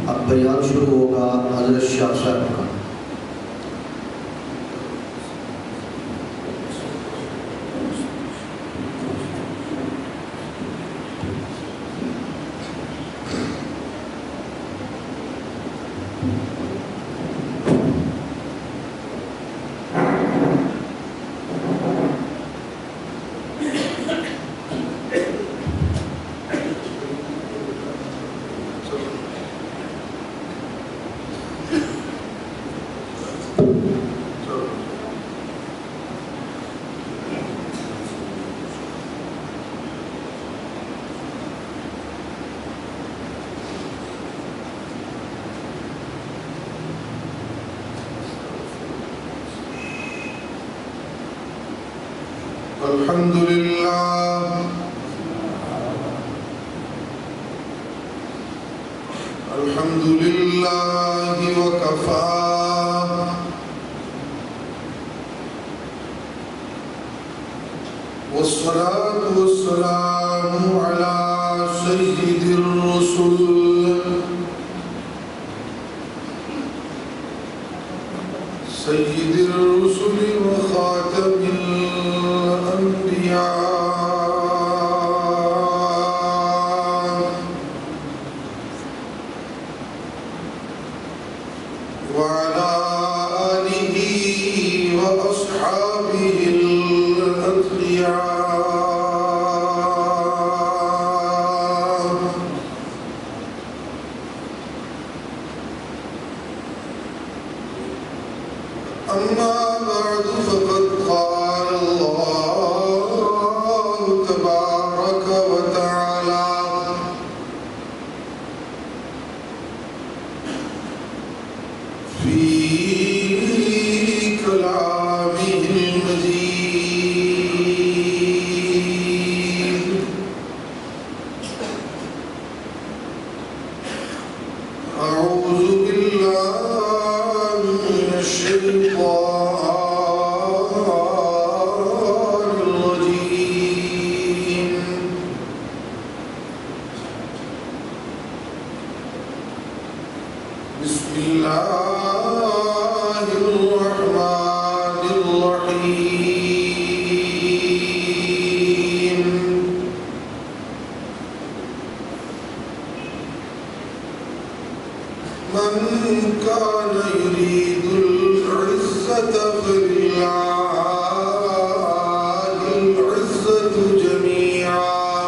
اب بیان شروع ہوگا حضرت شاہ صاحب کا۔ الحمد لله الحمد لله وكفى والصلاة والسلام على سيد الرسل سيد الرسل وخاتم وعلى آله وأصحابه الأتقياء أما بعد فقد قال الله تبارك وتعالى في كلامه المجيد أعوذ بالله من الشيطان الرجيم بسم الله الرحمن الرحيم من كان يريد العزة فلله العزة جميعا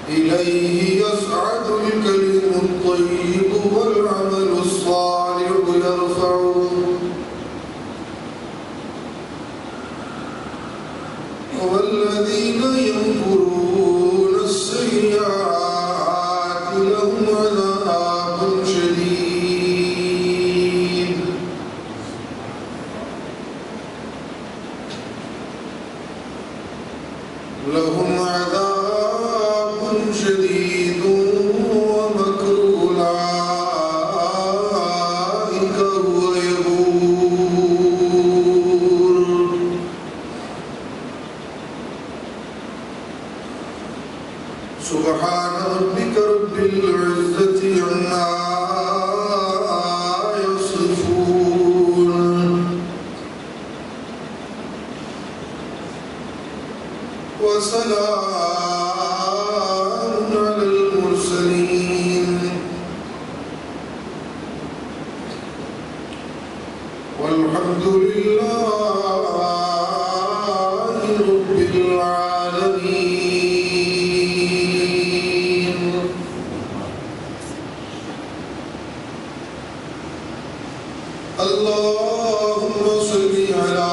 إليه يصعد الكلم الطيب والعمل الصالح يرفعه والذين ينكرون السيئات لهم عذاب شديد لهم عذاب شديد ومكر أولئك هو يبور سبحان ربك رب العزة عما يصفون وسلام على المرسلين والحمد لله رب العالمين. اللهم صل على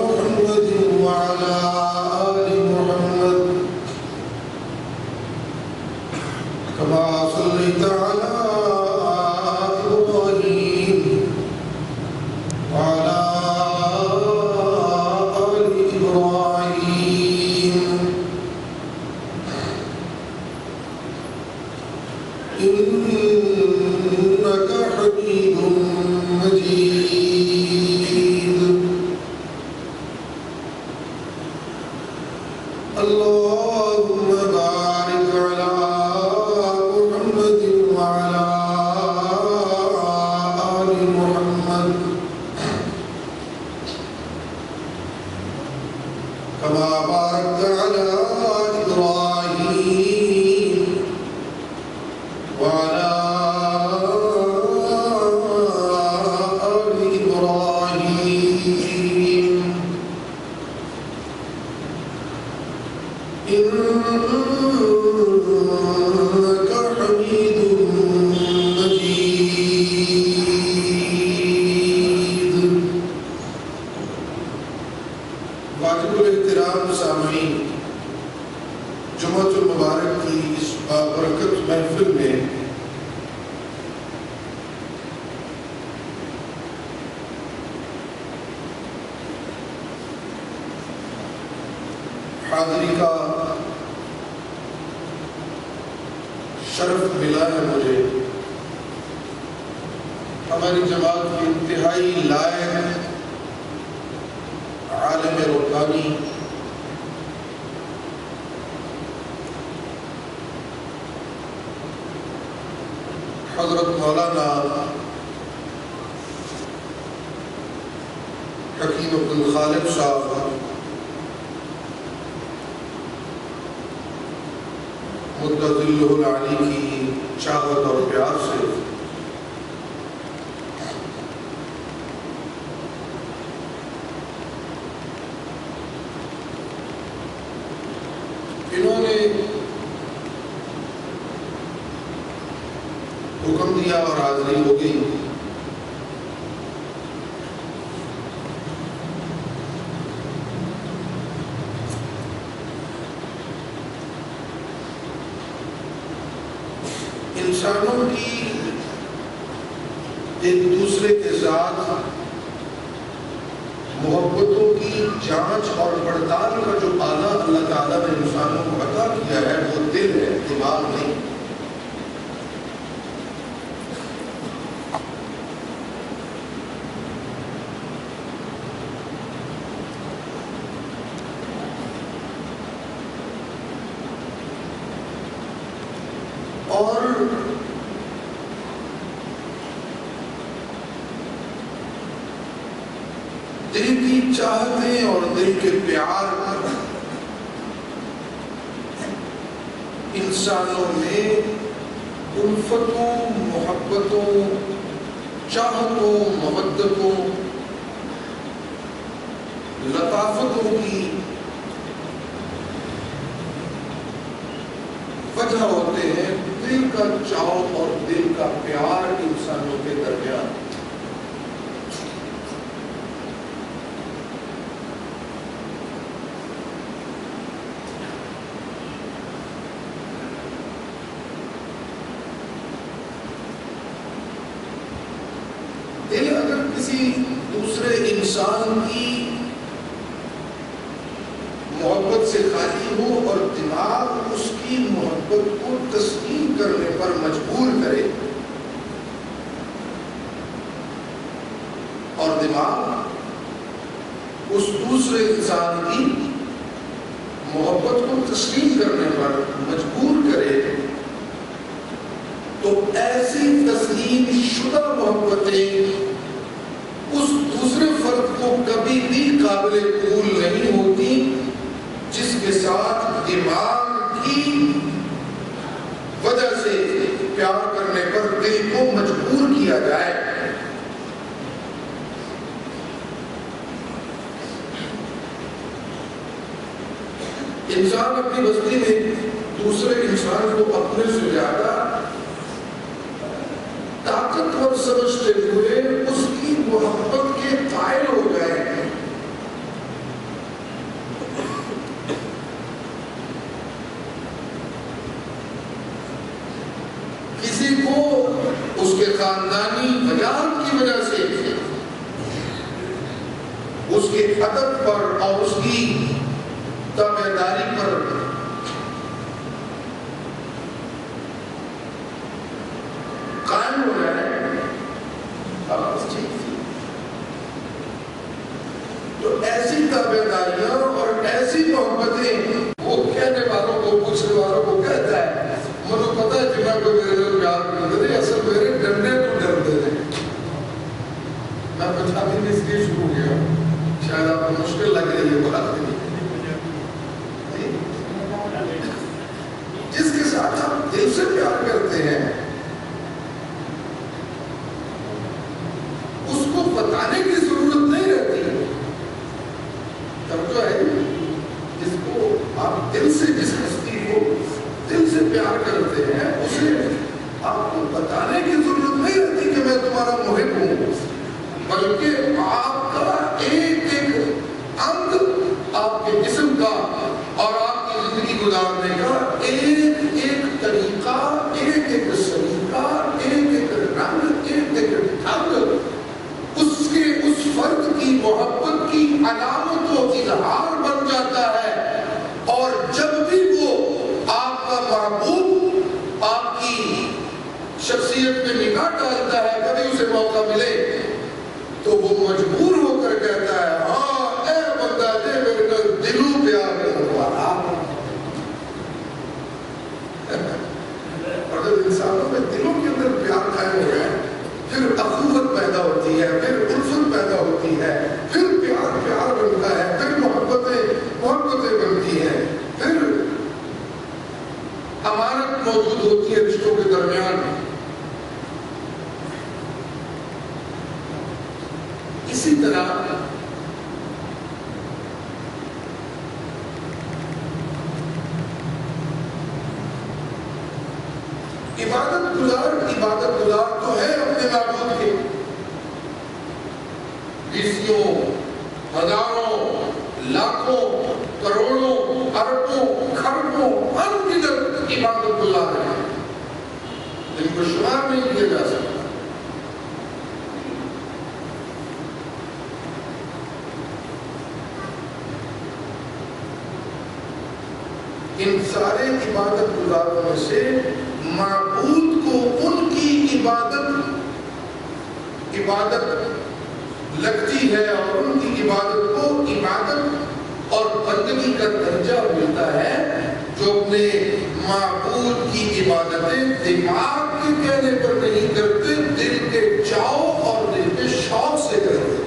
محمد وعلى آل محمد كما صليت على إبراهيم وعلى آل إبراهيم إنك حميد مجيد. اللهم كما باركت على إبراهيم وعلى آل إبراهيم إنك حميد مجيد. واجب الاحترام سامعین، جمعۃ المبارک کی اس بابرکت محفل میں حاضری کا شرف ملا ہے مجھے. ہماری جماعت کی انتہائی لائق عالم ربانی حضرت مولانا حکیم عبدالخالق صاحب مدد اللہ العلی کی چاہت اور پیار سے انہوں نے حکم دیا اور حاضری ہو گئی. انسانوں کی ایک دوسرے کے ساتھ محبتوں کی جانچ اور پڑتال کا جو آلہ اللہ تعالیٰ نے انسانوں کو عطا کیا ہے وہ دل ہے، دماغ نہیں. اور دل کی چاہتیں اور دل کے پیار انسانوں میں الفتوں، محبتوں، چاہتوں، مودتوں، لطافتوں کی وجہ ہوتے ہیں. دل کا چاو اور دل کا پیار انسانوں کے درمیان. دل اگر کسی دوسرے انسان کی محبت سے خالی ہو اور دماغ اس کی محبت کو تسلیم کرنے پر مجبور کرے، اور دماغ اس دوسرے انسان کی محبت کو تسلیم کرنے پر مجبور کرے، تو ایسی تسلیم شدہ محبتیں اس دوسرے فرد کو کبھی بھی قابل قبول نہیں ہوتی جس کے ساتھ دماغ کی وجہ سے پیار کرنے پر دل کو مجبور کیا جائے. انسان اپنی بستی میں دوسرے انسان کو اپنے سے زیادہ طاقتور سمجھتے ہوئے اس کی محبت کے قائل ہو جائے. کسی کو اس کے خاندانی معیار کی وجہ سے اس کے ادب پر اور اس کی تابعداری پر قائم ہو جائے تو ایسی تابعداریاں اور ایسی محبتیں وہ کہنے والوں کو، پوچھنے والوں کو کہتا ہے مجھے پتا ہے جنہاں کو میرے سے پیار کرتے تھے، اصل میرے ڈرنے تو ڈرتے تھے. میں پنجابی میں اس لیے شروع کیا، شاید آپ کو مشکل لگ رہی ہے بات. سے پیار کرتے ہیں اس کو بتانے کی ضرورت نہیں رہتی. توجہ ہے جس کو آپ دل سے جس ہستی کو دل سے پیار کرتے ہیں اسے آپ کو بتانے کی ضرورت نہیں رہتی کہ میں تمہارا محب ہوں، بلکہ آپ کا ایک ایک انگ آپ کے جسم کا اور آپ کی زندگی گزارنے کا ایک ایک طریقہ، ایک ایک سلیقہ، ایک ایک رنگ، ایک ایک ڈھنگ اس کے اس فرد کی محبت کی علامت و اظہار بن جاتا ہے. اور جب بھی وہ آپ کا محبوب آپ کی شخصیت میں نگاہ ڈالتا ہے، کبھی اسے موقع ملے تو وہ مجبور ہو کر کہتا ہے ہاں اے بندہ دے میرے کو دلوں پیار کرنے والا. اور جب انسانوں میں دلوں کے اندر پیار قائم ہو جائے پھر اخوت پیدا ہوتی ہے، پھر الفت پیدا ہوتی ہے، پھر پیار پیار بنتا ہے، پھر محبتیں بنتی ہیں، پھر امانت موجود ہوتی ہے رشتوں کے درمیان. اسی طرح عبادت گزار تو ہے اپنے معبود کے، بیسیوں ہزاروں لاکھوں کروڑوں اربوں کھربوں ہر جگہ عبادت گزار ہے، جن کو شمار نہیں کیا جا سکتا. ان سارے عبادت گزاروں میں سے معبود کو ان کی عبادت لگتی ہے اور ان کی عبادت کو عبادت اور بندگی کا درجہ ملتا ہے جو اپنے معبود کی عبادتیں دماغ کے کہنے پر نہیں کرتے، دل کے چاؤ اور دل کے شوق سے کرتے ہیں.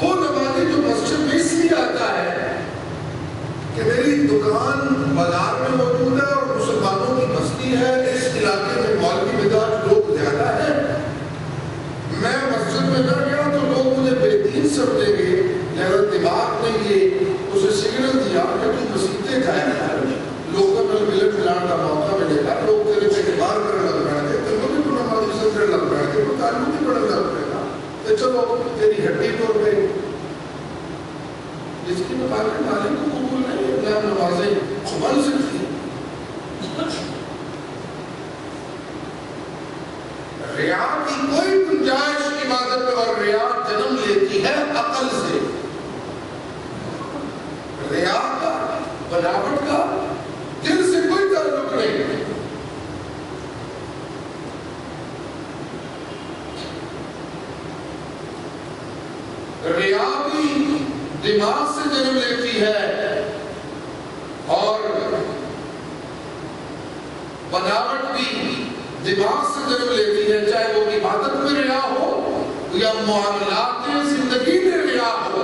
وہ نمازی جو مسجد میں اس لیے آتا ہے کہ میری دکان بازار میں موجود ہے اور مسلمانوں کی بستی ہے، اس علاقے میں مولوی مزاج لوگ زیادہ ہیں، میں مسجد میں نہ گیا تو لوگ مجھے بے دین سمجھیں گے، لہذا دماغ نے یہ اسے سگنل دیا کہ تو مسیحتے جائے، لوگوں میں ملن ملان کا موقع ملے گا، لوگ تیرے سے اعتبار کرنے لگ بیٹھے، تم کو بھی تو نمازی سمجھنے لگ بیٹھے، تو تعلیم بھی پڑھنے لگ پڑے گا، تو چلو تیری ہڈی توڑ گئی. جس کی مطابق مالک کو قبول نہیں ہے نمازیں بن سکتی ہیں. ریا کی کوئی گنجائش عبادت میں، اور ریا جنم لیتی ہے عقل سے. ریا کا بناوٹ کا دل سے کوئی تعلق نہیں. ریا بھی دماغ سے جنم لیتی ہے اور بناوٹ بھی دماغ سے جنم لیتی ہے، چاہے وہ عبادت میں ریا ہو یا معاملات زندگی میں ریا ہو.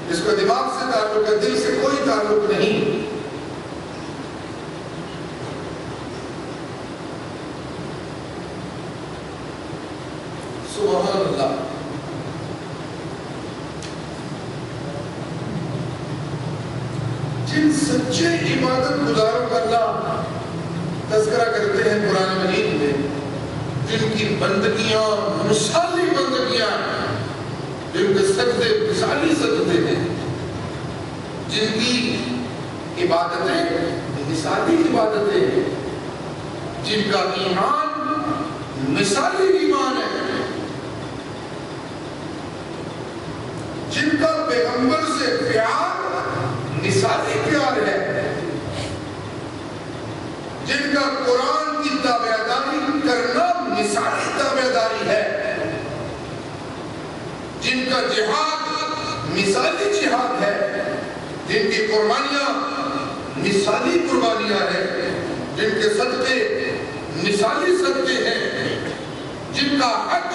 جس کا دماغ سے تعلق ہے، دل سے کوئی تعلق نہیں. سبحان اللہ. جن سچے عبادت گزاروں کا اللہ تذکرہ کرتے ہیں قرآن مجید میں، جن کی بندگیاں مثالی بندگیاں، جن کے سجدے مثالی سجدے ہیں، جن کی عبادتیں مثالی عبادتیں ہیں، جن کا ایمان مثالی ایمان ہے، جن کا پیغمبر سے پیار مثالی پیار ہے، جن کا قرآن کی تابعداری کرنا مثالی تابعداری ہے، جن کا جہاد مثالی جہاد ہے، جن کی قربانیاں مثالی قربانیاں ہیں، جن کے صدقے مثالی صدقے ہیں، جن کا حج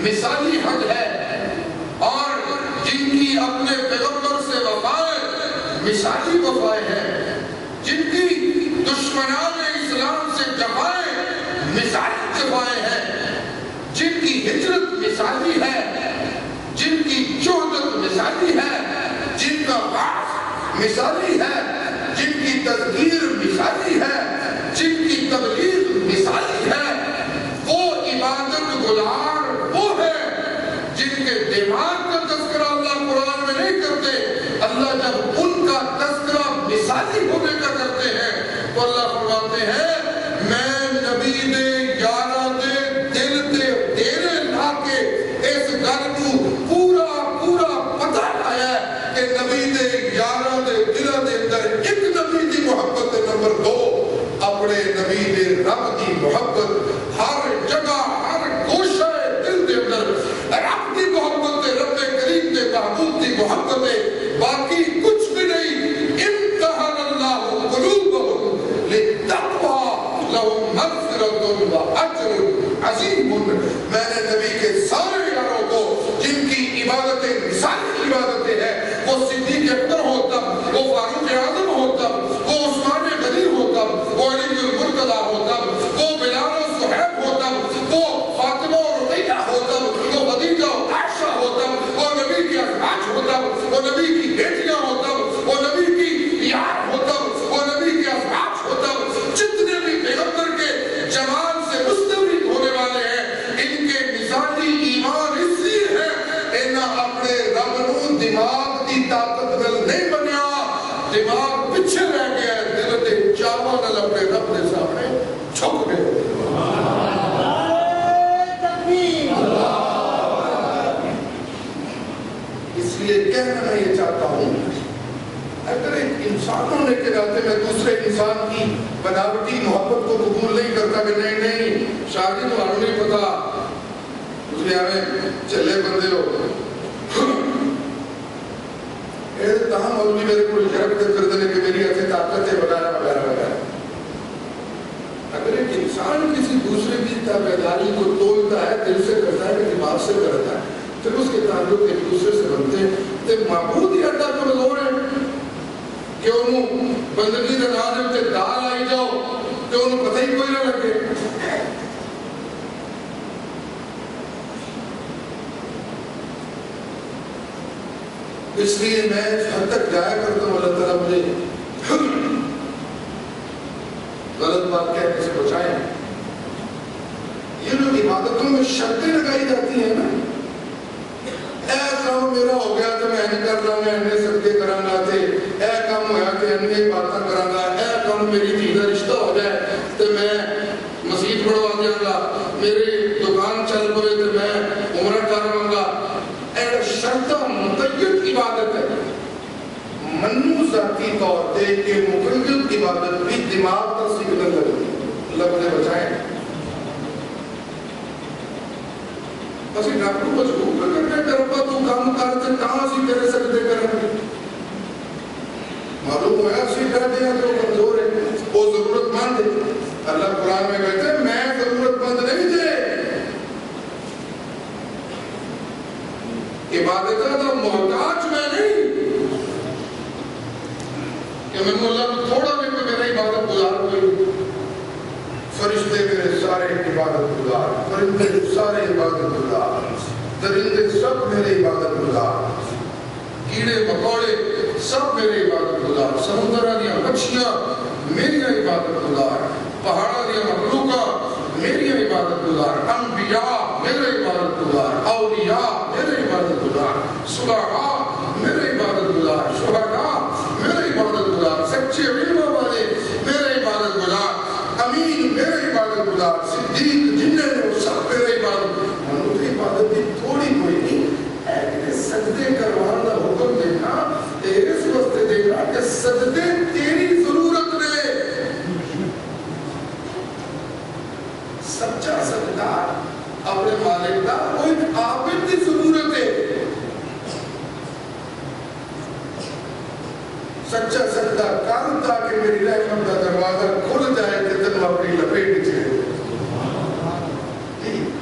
مثالی حج ہے، اور جن کی اپنے پیغمبر سے وفائیں مثالی وفائیں ہیں، جن کی دشمنان اسلام سے جفائیں مثالی جفائیں ہیں، جن کی ہجرت مثالی ہے، جن کی جہدت مثالی ہے، جن کا بعث مثالی ہے، جن کی تذکیر مثالی ہے، جن کی تبلیغ مثالی ہے، وہ عبادت گزار وہ ہے جن کے دماغ کا تذکرہ اللہ قرآن میں نہیں کرتے۔ اللہ جب ان کا تذکرہ مثالی ہونے کا کرتے ہیں تو اللہ فرماتے ہیں میں نبی دے یارہ دے دل دے تیرے لا کے اس گل کو پورا پتہ لایا ہے کہ نبی دے یارہ دے دلہ دے اندر ایک نبی دی محبت نمبر 2 اپنے نبی دے رب دی محبت ہر جگہ ہر گوشہ دل دے اندر رب دی محبت رب کریم دے محبوب دی محبت باقی کچھ بھی نہیں۔ امتحن اللہ قلوبہم للتقوی لہم مغفرۃ واجر عظیم۔ میں نے نبی کے سارے یاروں کو جن کی عبادتیں مثالی عبادتیں ہیں، وہ صدیق اکبر ہو تب، وہ فاروق اعظم ہو تب، وہ عثمان غنی ہو تب، وہ علی المرتضیٰ ہو تب، وہ بلال و صہیب ہو تب، وہ فاطمہ و رقیہ ہو تب، وہ خدیجہ و عائشہ ہو تب، وہ نبی کی ازواج ہو تب، وہ نبی کی بیٹیاں ہو تب، وہ نبی کی یار ہو تب، وہ نبی کی ازواج ہو تب، جتنے بھی پیغمبر کے جمال سے مستفید ہونے والے ہیں ان کے مثالی ایمان اس لیے ہے انہاں اپنے رب نو دماغ دی طاقت نال نہیں بنیا، دماغ پیچھے رہ گیا ہے، دل دے چاواں نال اپنے رب دے سامنے جھک گئے۔ اس لیے کہنا میں یہ چاہتا ہوں اگر ایک انسان ہونے کے ناطے میں دوسرے انسان کی بناوٹی محبت کو قبول نہیں کرتا کہ نہیں شادی تو ہمیں نہیں پتا اس لیے ہمیں چلے بندے ہو تاہم مولوی میرے کو شرک کر دینے کہ میری ایسی طاقت ہے وغیرہ وغیرہ وغیرہ۔ اگر ایک انسان کسی دوسرے کی تابعداری کو تولتا ہے، دل سے کرتا ہے کہ دماغ سے کرتا ہے، پھر اس کے تعلق ایک دوسرے سے بنتے ہیں تو معبود ہی اڈا کمزور ہے کہ انہوں بندگی کا نام سے دال آئی جاؤ کہ انہوں پتہ ہی کوئی نہ لگے۔ اس لیے میں حد تک جایا کرتا ہوں اللہ تعالیٰ مجھے غلط بات کہنے سے بچائیں۔ یہ لوگ عبادتوں میں شرطیں لگائی جاتی ہیں نا، اے کام میرا ہو گیا تو میں نہیں کر رہا ہوں، میں صدقے کرانا تھے، اے کام ہوا کہ انہیں باتیں کرانا، اے کام میری دھی کا رشتہ ہو جائے تو میں مسجد بڑھوا دیا گا، میری دکان چل پڑے تو میں عمرہ کراؤں گا۔ اے شرطہ مقید عبادت ہے، منو ذاتی طور پہ کہ مقید عبادت بھی دماغ کا سگنل لگتی ہے۔ اللہ مجھے بچائیں۔ اسی ڈاکٹر کو مجبور کرنے کرپا تو کام کرتے کہاں سی تیرے سجدے کرنے معلوم ہوا اسی کہتے ہیں جو کمزور ہے وہ ضرورت مند ہے۔ اللہ قرآن میں کہتے ہیں میں ضرورت مند نہیں تھے، عبادت کا محتاج میں نہیں کہ میں نے اللہ کو تھوڑا بھی میرا عبادت گزار کوئی، فرشتے میرے سارے عبادت گزار، فرشتے سارے عبادت گزار، درندے سب میرے عبادت گزار، کیڑے مکوڑے سب میرے عبادت گزار، سمندر دیا مچھیاں میری عبادت گزار، پہاڑا دیا مخلوقہ میری عبادت گزار، انبیاء میرے عبادت گزار، اولیاء میرے عبادت گزار، صلحاء میرے عبادت گزار، شہداء میرے عبادت گزار، سچے علم والے میرے عبادت گزار، امین میرے عبادت گزار، صدیق جنہیں سب میرے عبادت منو کی عبادت کی تھوڑی کوئی نہیں ہے۔ سجدے کروانا حکم دینا اس وقت دینا کہ سجدے تیری ضرورت نے، سچا سجدہ اپنے مالک کا وہ ایک عابد کی ضرورت ہے۔ سچا سجدہ کر تاکہ میری رحمت کا دروازہ کھل جائے کہ تم اپنی لپیٹ چلے۔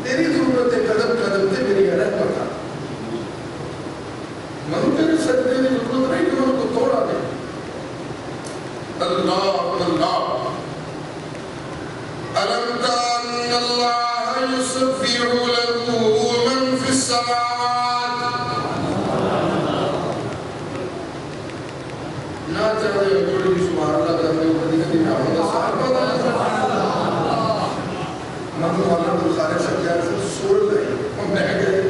تیری ضرورت ہے قدم قدم سے میری رحمت کا ألم تر أن الله يسبح له من في السماوات نہ چاہے بڑی سبحان اللہ کرنے کو دیکھنے کی نام ہے صاحب مطلب اللہ تو سارے شکیان سے سور لئی ہم نے گئے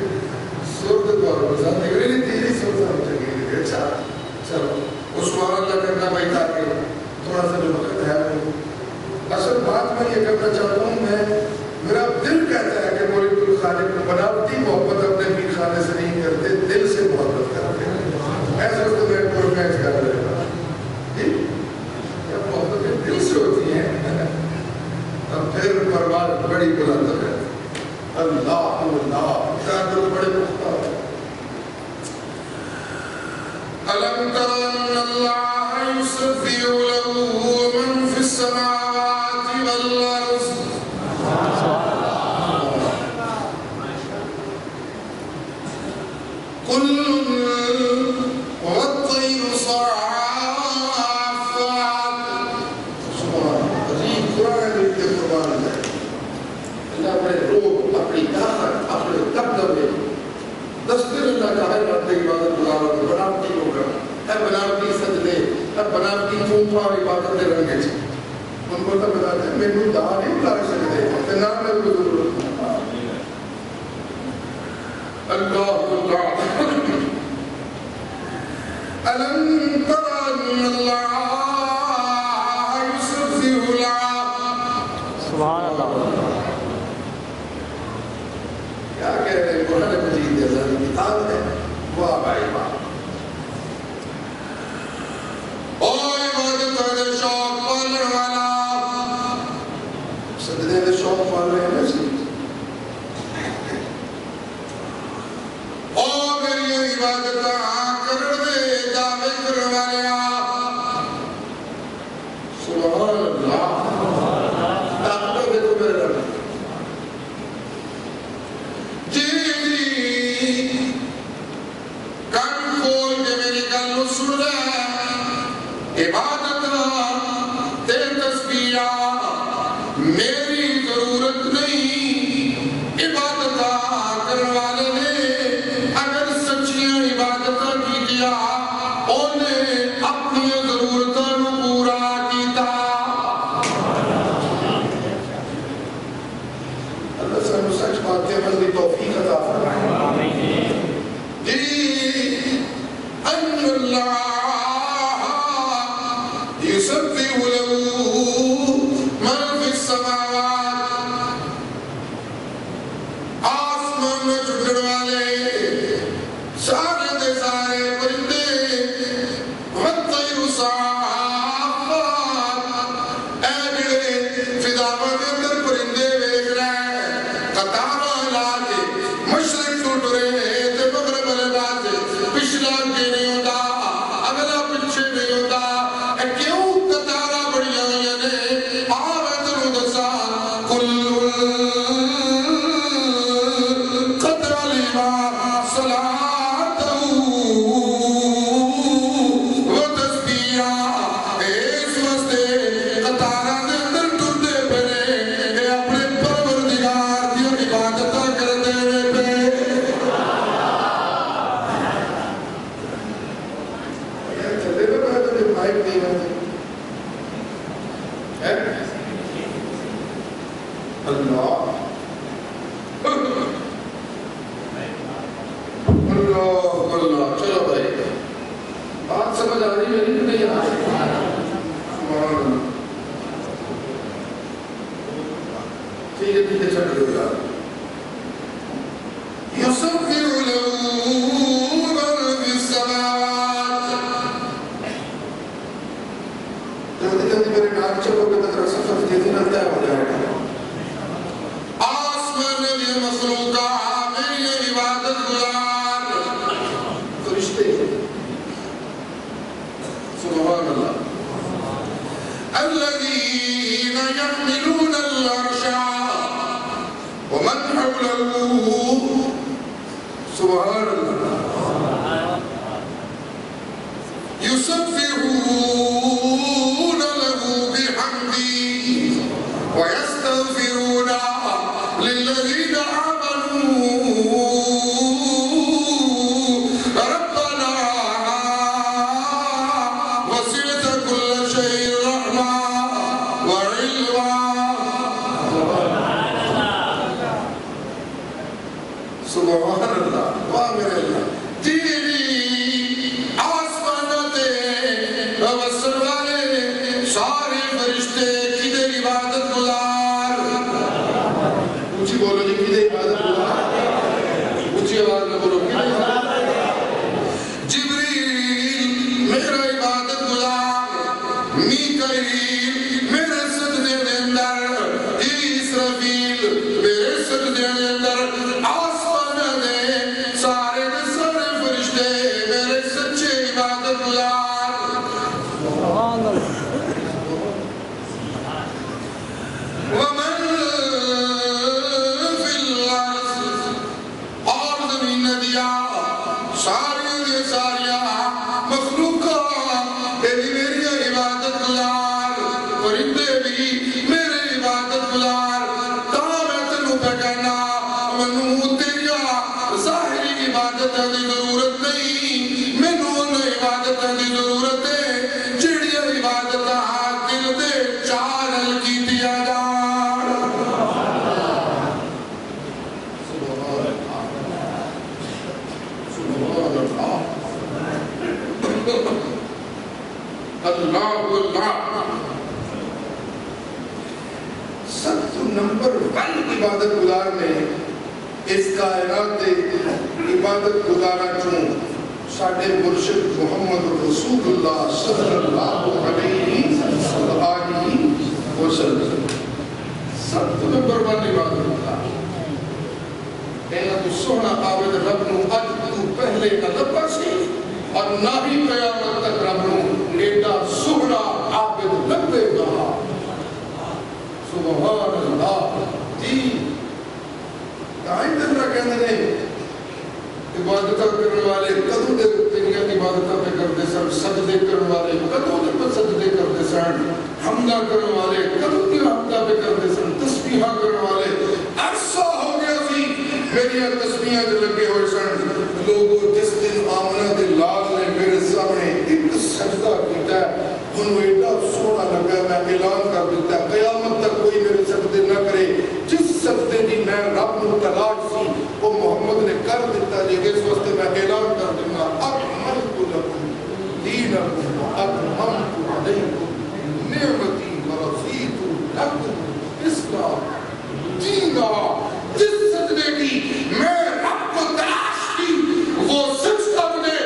سور کے دور پر ساتھ دیکھ رہی تیری سور سے ہم چکے گئے چلو اس سبحان اللہ کرنا بھائی تاکہ تھوڑا سا جو وقت ہے اصل بات میں یہ کرنا چاہتا ہوں میں میرا دل کہتا ہے کہ مولد الخالق کو بناوٹی محبت اپنے پیر خانے سے نہیں کرتے دل سے محبت کرتے ہیں ایسا تو میں کوئی میچ کر رہے ہیں محبت دل سے ہوتی ہیں اور پھر پرواز بڑی بلند ہے اللہ اللہ دل بڑے پختہ ہے ألم تر أن الله يسبح له من في السماوات والأرض كل والطير صافات سبحان عظیم قرآن کے قربان ہے اللہ اپنے روح اپنی طاقت اپنے دبدبے دستر اللہ کا ہے مرد عبادت گزاروں کو بناوٹی پروگرام ہے بناوٹی سجدے ہے بناوٹی چونپا عبادت دے رنگے چھے ان کو تب بتاتے ہیں میں کوئی دعا نہیں بلا سکتے اپنے نام میں کوئی ضرورت اللہ اللہ ألم تر أن الله يسبح له سبحان اللہ کیا کہہ رہے ہیں قرآن مجید اللہ کی کتاب ہے واہ بھائی واہ اور عبادت ہے شوق پالنے والا سجدے میں شوق پال رہے ہیں سی اور میری عبادت کر دے دعوے کرنے والے سبحان اللہ طاقتوں کے تو میرے رب سن رہا عبادت تے تسبیح میری ضرورت نہیں عبادت کرنے والے نے اگر سچیاں عبادت کی دیا انہیں اپنی ضرورتوں کو پورا کیتا اللہ سب سچ بات کے عمل کی توفیق عطا فرمائے أن الله يسبح له من في السماوات آسمان میں چھٹنے والے سارے دے سارے پرندے والطير صافات اے جڑے فضاواں دے اندر پرندے ویکھ رہے ہیں قطارہ لا کے مشرق تو ٹرے تے مغرب والے پاسے پچھلا کے نہیں ہوتا اگلا پیچھے نہیں ہوتا کیوں قطارہ بڑی ہوئی نے آوت الدسا کل قدر لما صلاة و تسبیح اس واسطے قطارہ دے اندر ٹردے پہنے اپنے پروردگار کی عبادت کرتے پہ اللہ اللہ اللہ چلو بھائی بات سمجھ آ رہی میری نہیں آ رہی ٹھیک ہے چھٹ دو یار يسبح له من في السماوات جلدی جلدی میرے نام چلو کہ تک سفر جیدی نلتا ہے ہو جائے گا آسمان میں مخلوقہ میری عبادت گزار فرشتے سبحان اللہ الذين يحملون العرش ومن حوله سبحان اللہ يسبحون له بحمده ويستغفرون سبحان اللہ واہ میرے اللہ تیری آسمانوں تے وسر والے سارے فرشتے کدھر عبادت گزار اونچی بولو جی کدھر عبادت گزار اونچی آواز میں بولو کدھر جبریل میرا عبادت گزار میکائیل میرے سجدے دے اندر اسرافیل میرے سجدے دے اندر آسمان دے سارے فرشتے میرے سچے عبادت گزار سبحان اللہ ومن فی الارض اور زمین دیا ساریا مخلوقات تیری میری عبادت گزار پرندے بھی میرے عبادت گزار میں تینوں پہ کہنا منو تیری ظاہری عبادت دی ضرورت نہیں مینوں ان عبادت دی ضرورت ہے جڑی عبادت دل دے چال کیتیاں جان اللہ سب نمبر 1 عبادت گزار میں اس کائنات دے عبادت گزارا چوں ساڈے مرشد محمد رسول اللہ صلی اللہ علیہ وسلم سب نمبر 1 عبادت گزار کہنا تو سونا عابد رب نو اج تو پہلے نہ لبا سی اور نہ ہی قیامت تک رب نو ایڈا سونا عابد لبے گا سبحان اللہ جی آئین دن کہنے نے عبادتہ کرنے والے کدو دے تیریاں عبادتہ پہ کرتے سن سجدے کرنے والے کدو دے پہ سجدے کرتے سن حمدہ کرنے والے کدو دے حمدہ پہ کرتے سن تسبیحہ کرنے والے عرصہ ہو گیا سی میری تسبیحہ جو لگے ہوئے سن لوگوں جس دن آمنہ دے لال نے میرے سامنے ایک سجدہ کیتا ہے انہوں ایڈا سونا لگا میں اعلان کر دیتا ہے قیامت تک کوئی میرے سجدے نہ کرے جس سجدے دی میں رب نو تلاش سی وہ محمد نے کر دیتا جی اس واسطے میں اعلان کر دوں اکملت لکم دینکم اکملت علیکم نعمتی ورضیت لکم اسلام دینا جس سجدے کی میں رب کو تلاش کی وہ سجدہ مجھے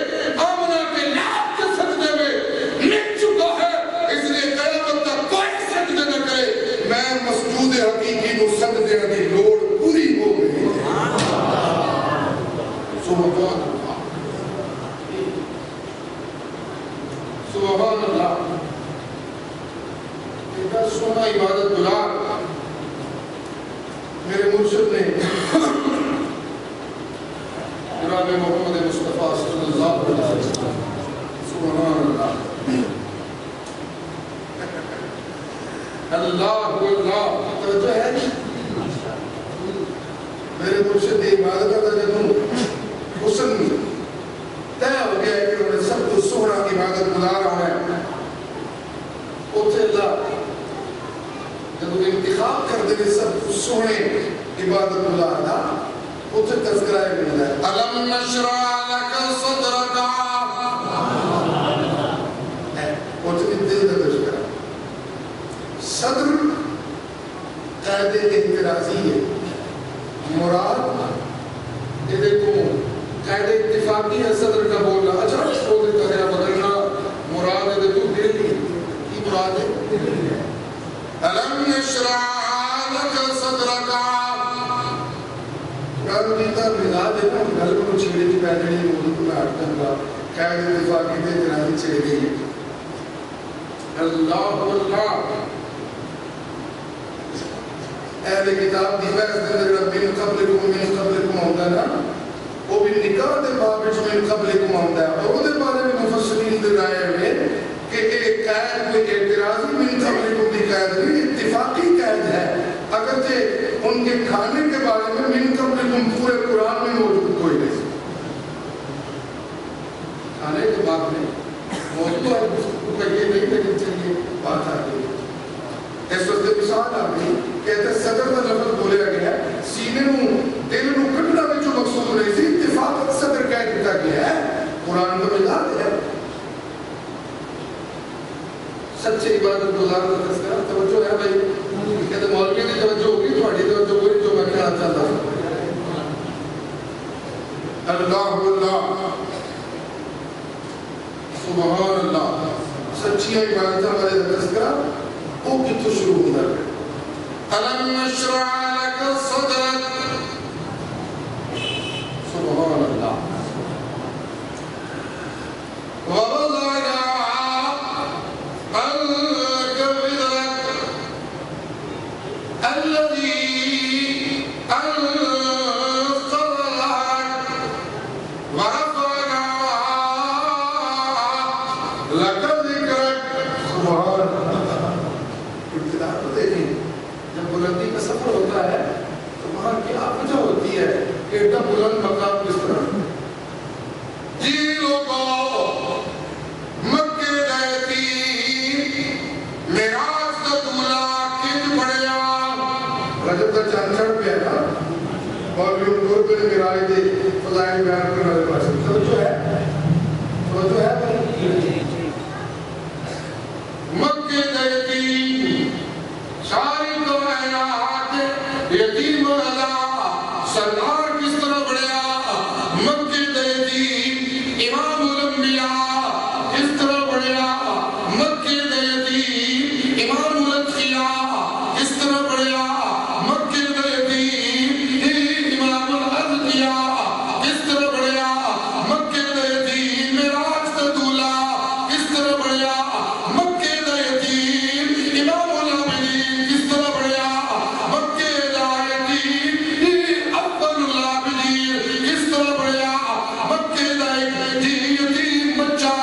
آمنہ کے نام کے سجدے میں مل چکا ہے اس لیے قیامت تک کوئی سجدے نہ کرے میں مسجود حقیقی نو سجدے کی لوڑ پوری ہو گئی سبحان اللہ سبحان اللہ ایک سونا عبادت گزار میرے مرشد نے جناب محمد مصطفیٰ صلی اللہ علیہ وسلم سبحان اللہ اللہ توجہ ہے میرے مرشد کی عبادت کا جنوں حسن طے ہو گیا ہے کہ انہوں نے سب کو سونا عبادت گزارا ہے اتھے اللہ جب انتخاب کر دے سب سونے عبادت گزارنا اتھے تذکرہ ملتا ہے الم نشرح لک صدرک اتھے دل کا تذکرہ صدر قید اعتراضی ہے مراد یہ دیکھو قید اتفاقی ہے صدر کا بولنا اچھا وہ دیتا ہے بدلنا مراد ہے دیکھو دل کی مراد ہے الم نشرح لک صدرک قرآن دیتا مزاج ہے نا گھر کو چھڑے کی پیدڑی موجود میں آٹھ دنگا قید اتفاقی دے جنازی چھڑے گئی ہے اللہ اللہ اہل کتاب دی بحث دے رب من قبلکم ہوتا ہے نا وہ بھی نکاح دے بابج من قبلکم ہوتا ہے اور وہ دے بارے میں مفسرین دے رائے میں کہ ایک قید میں اعتراضی من قبلکم دی قید نہیں اتفاقی قید ہے اگرچہ ان کے کھانے کے بارے میں من قبلکم پورے قرآن میں موجود کوئی نہیں کھانے کے بعد میں موضوع ہے کوئی یہ نہیں لیکن چلیے بات آ گئی اس وقت مثال آ گئی کہتے صدر کا لفظ بولیا گیا سینے نو دل نو کٹنا میں جو مقصود نہیں اللہ اللہ سبحان اللہ سچی عبادتہ والے تذکرہ وہ کتوں شروع ہوتا ہے ألم نشرح لك صدرك سبحان الله ووضعنا عنك وزرك الذي أنقض ظهرك ورفعنا لك ذكرك سبحان الله ابتداء تو دیکھیں جب بلندی کا سفر ہوتا ہے تو وہاں کیا وجہ ہوتی ہے کہ اتنا بلند مقام کس طرح جی لوگوں مکے گئے تھی معراج کا دولہ کن پڑیا رجب کا چاند چڑھ پہ ہے نا مولیوم دور پہ معراج دے فضائل بیان کرنے والے پاس توجہ ہے مکے گئے تھی ساری کائنات یتیم اللہ سرکار کس طرح بڑھیا مکے گئے تھی امام الانبیاء کس طرح بڑھیا مکے گئے تھی امام الاتقیاء کس طرح بڑھیا مکے گئے تھی امام الازکیاء کس طرح بڑھیا مکے گئے تھی معراج کا دولہ کس طرح بڑھیا مکے گئے تھی امام العابدین کس طرح بڑھیا مکے گئے تھی افضل العابدین کس طرح بڑھیا مکے گئے تھی یتیم بچہ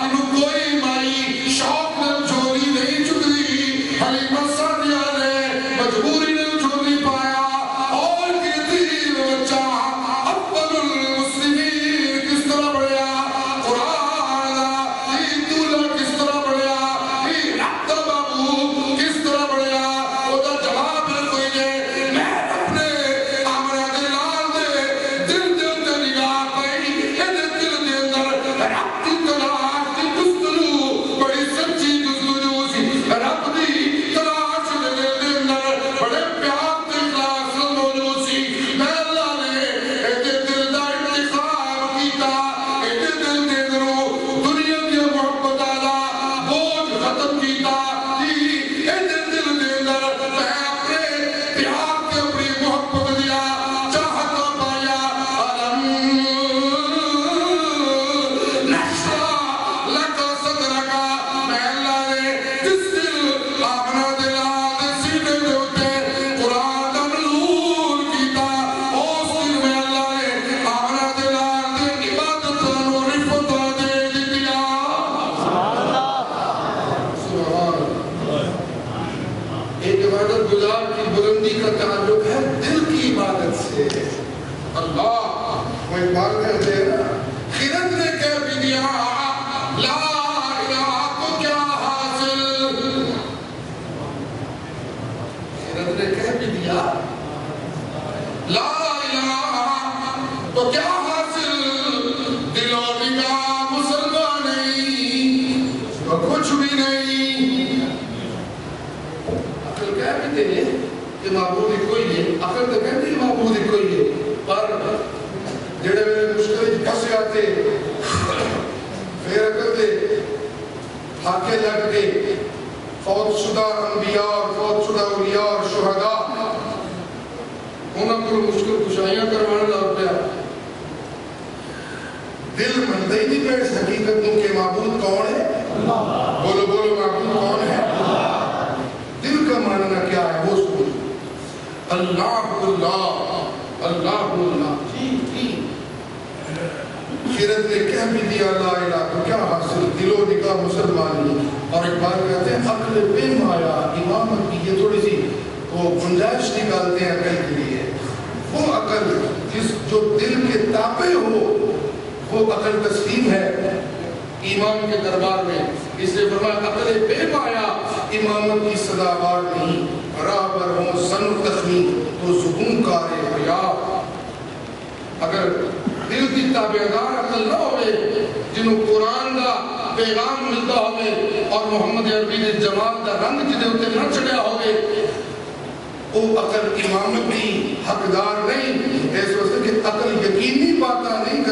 انہوں کوئی مائی شوق نہ جھولی نہیں چکری حلیمہ سعدیہ نے مجبوری نے جھولی پایا اور یتیم بچہ افضل المسلمین کس طرح بڑھیا قرآن دولہ کس طرح بڑھیا رابطہ بابو کس طرح بڑھیا وہ دا جواب ہے کوئی ہے میں اپنے آمرہ دلال دے دل تے نگاہ پائی دل دے اندر رابطی تلاش دی گفتگو بڑی سچی گفتگو سی رابطی تلاش دے اندر بڑے پیار تے اخلاص موجود سی میں اللہ نے دل دا انتخاب کیتا دل دے اندروں دنیا کی محبت آلا بوجھ ختم کیتا دل دے اندر میں اپنے پیار کے اپنی محبت دیا چاہتا پایا علم نشرح لک صدرک میں اللہ نے جس دل آمنہ دلال سینے دے ہوتے قرآن کا نزول کیتا اس دل میں اللہ نے آمنہ دلال دے عبادت و رفت دے دیا سبحان ایک عبادت گزار کی بلندی کا تعلق ہے دل کی عبادت سے اللہ وہ اقبال کہتے ہیں نا خرد نے کہہ بھی دیا لا الہ تو کیا حاصل خرد نے کہہ بھی دیا لا الہ تو کیا حاصل دل و نگاہ مسلمان نہیں تو کچھ بھی نہیں عقل کہہ بھی دے کہ معبود کوئی ہے عقل تو کہتے ہیں معبود کوئی ہے پر جڑے میرے مشکل پھنسے آتے پھر عقل دے حاکے لگ کے فوت شدہ انبیاء اور فوت شدہ اولیاء اور شہداء انہوں کو مشکل کشائیاں کروانے لگ پیا دل منتے ہی نہیں پہ اس حقیقت میں کہ معبود کون ہے بولو بولو معبود کون ہے دل کا معنی کیا ہے وہ سوچ اللہ اللہ اللہ جی خیرت نے کہہ بھی دیا لا الہ تو کیا حاصل دل و نگاہ مسلمانی اور ایک بار کہتے ہیں عقل بے مایا امامت کی یہ تھوڑی سی وہ گنجائش نکالتے ہیں عقل کے لیے وہ عقل جس جو دل کے تابع ہو وہ عقل تسلیم ہے ایمان کے دربار میں اس نے فرمایا عقل بے مایا امامت کی صداوار نہیں راہ پر ہوں سن تخمی تو زبون کار حیا اگر دل کی تابعدار عقل نہ ہوئے جنہوں قرآن کا پیغام ملتا ہوئے اور محمد عربی نے جماعت کا رنگ جدے ہوتے نہ چڑھیا ہوئے وہ عقل امامت کی حقدار نہیں اس وقت کہ عقل یقینی باتاں نہیں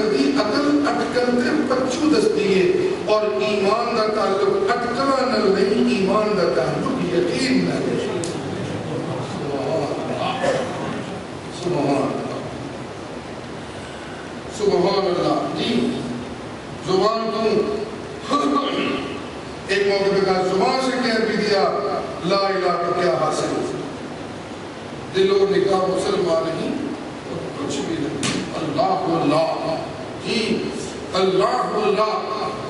خشوع دستی ہے اور ایمان دا تعلق اٹکنا نل نہیں، ایمان دا تعلق یقین نل ہے۔ سبحان اللہ سبحان اللہ۔ جی زبان تو ایک موقع پہ کہا زبان سے کہہ بھی دیا لا الہ تو کیا حاصل ہو، دل و نگاہ مسلمان نہیں تو کچھ بھی نہیں۔ اللہ اللہ جی اللہ اللہ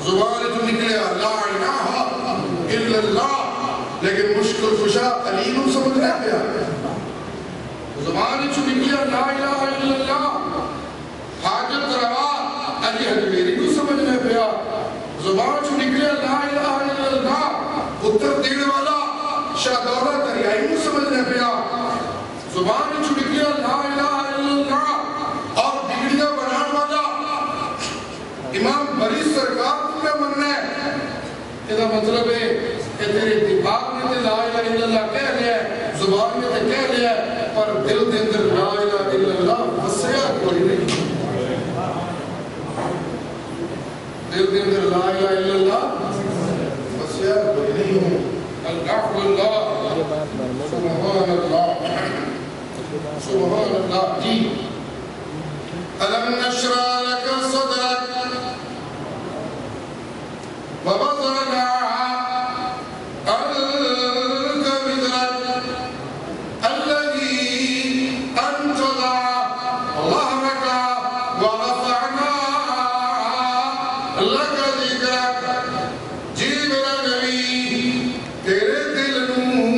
زبان تو نکلے لا الہ الا اللہ، لیکن مشکل کشا علیم سمجھ رہا پیا، زبان تو نکلے لا الہ الا اللہ، حاجت روا علی حجویری کو سمجھ رہا پیا، زبان تو نکلے لا الہ الا اللہ، اتر دینے والا شاہ دولہ دریائی کو سمجھ رہا پیا، زبان تو نکلے لا الہ الا اللہ، اور بگڑیاں بنان والا امام بری سرکار کو کیا مننا ہے؟ یہ مطلب ہے کہ تیرے دماغ میں تے لا الہ الا اللہ کہہ لیا ہے، زبان میں تے کہہ لیا ہے، پر دل دے اندر لا الہ الا اللہ وسیا کوئی نہیں، دل دے اندر لا الہ الا اللہ وسیا کوئی نہیں ہوں۔ اللہ اللہ سبحان اللہ سبحان اللہ۔ جی ألم نشرح لك صدرك ووضعنا عنك وزرك الذي أنقض ظهرك ورفعنا لك ذكرك۔ جی میرا نبی تیرے دل نوں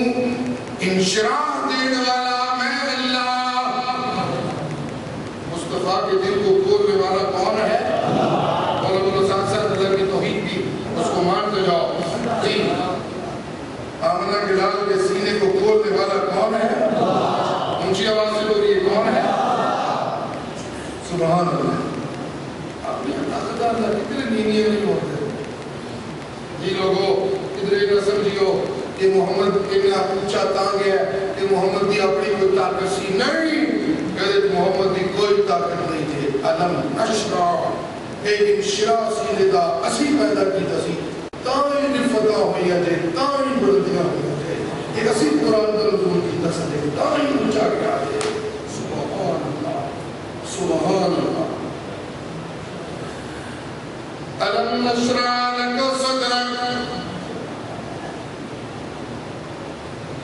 انشراح دینے والا میں اللہ۔ مصطفیٰ کے دل کو کھولنے والا کون ہے؟ مولانا ساتھ ساتھ اللہ کی توحید بھی اس کو مانتے جاؤ۔ جی آمنہ کے لال کے سینے کو کھولنے والا کون ہے؟ اونچی آواز سے بولیے کون ہے؟ سبحان اللہ۔ آپ نے طاقت اللہ کتنے نیمیاں نہیں ہوتے۔ جی لوگوں ادھر نہ سمجھیو کہ محمد اتنا اونچا تانگ ہے کہ محمد دی اپنی کوئی طاقت سی نہیں، کہتے محمد دی کوئی طاقت نہیں تھے۔ علم نشرح ایک انشراح سینے دا اسی پیدا کیتا سی، تائیں فتح ہوئی ہے، تائیں بلندیاں ہوئی ہے، ایک اسی قرآن دا نزول کیتا سکے، تائیں اونچا گیا ہے۔ سبحان اللہ سبحان اللہ۔ علم نشرح لك صدرك،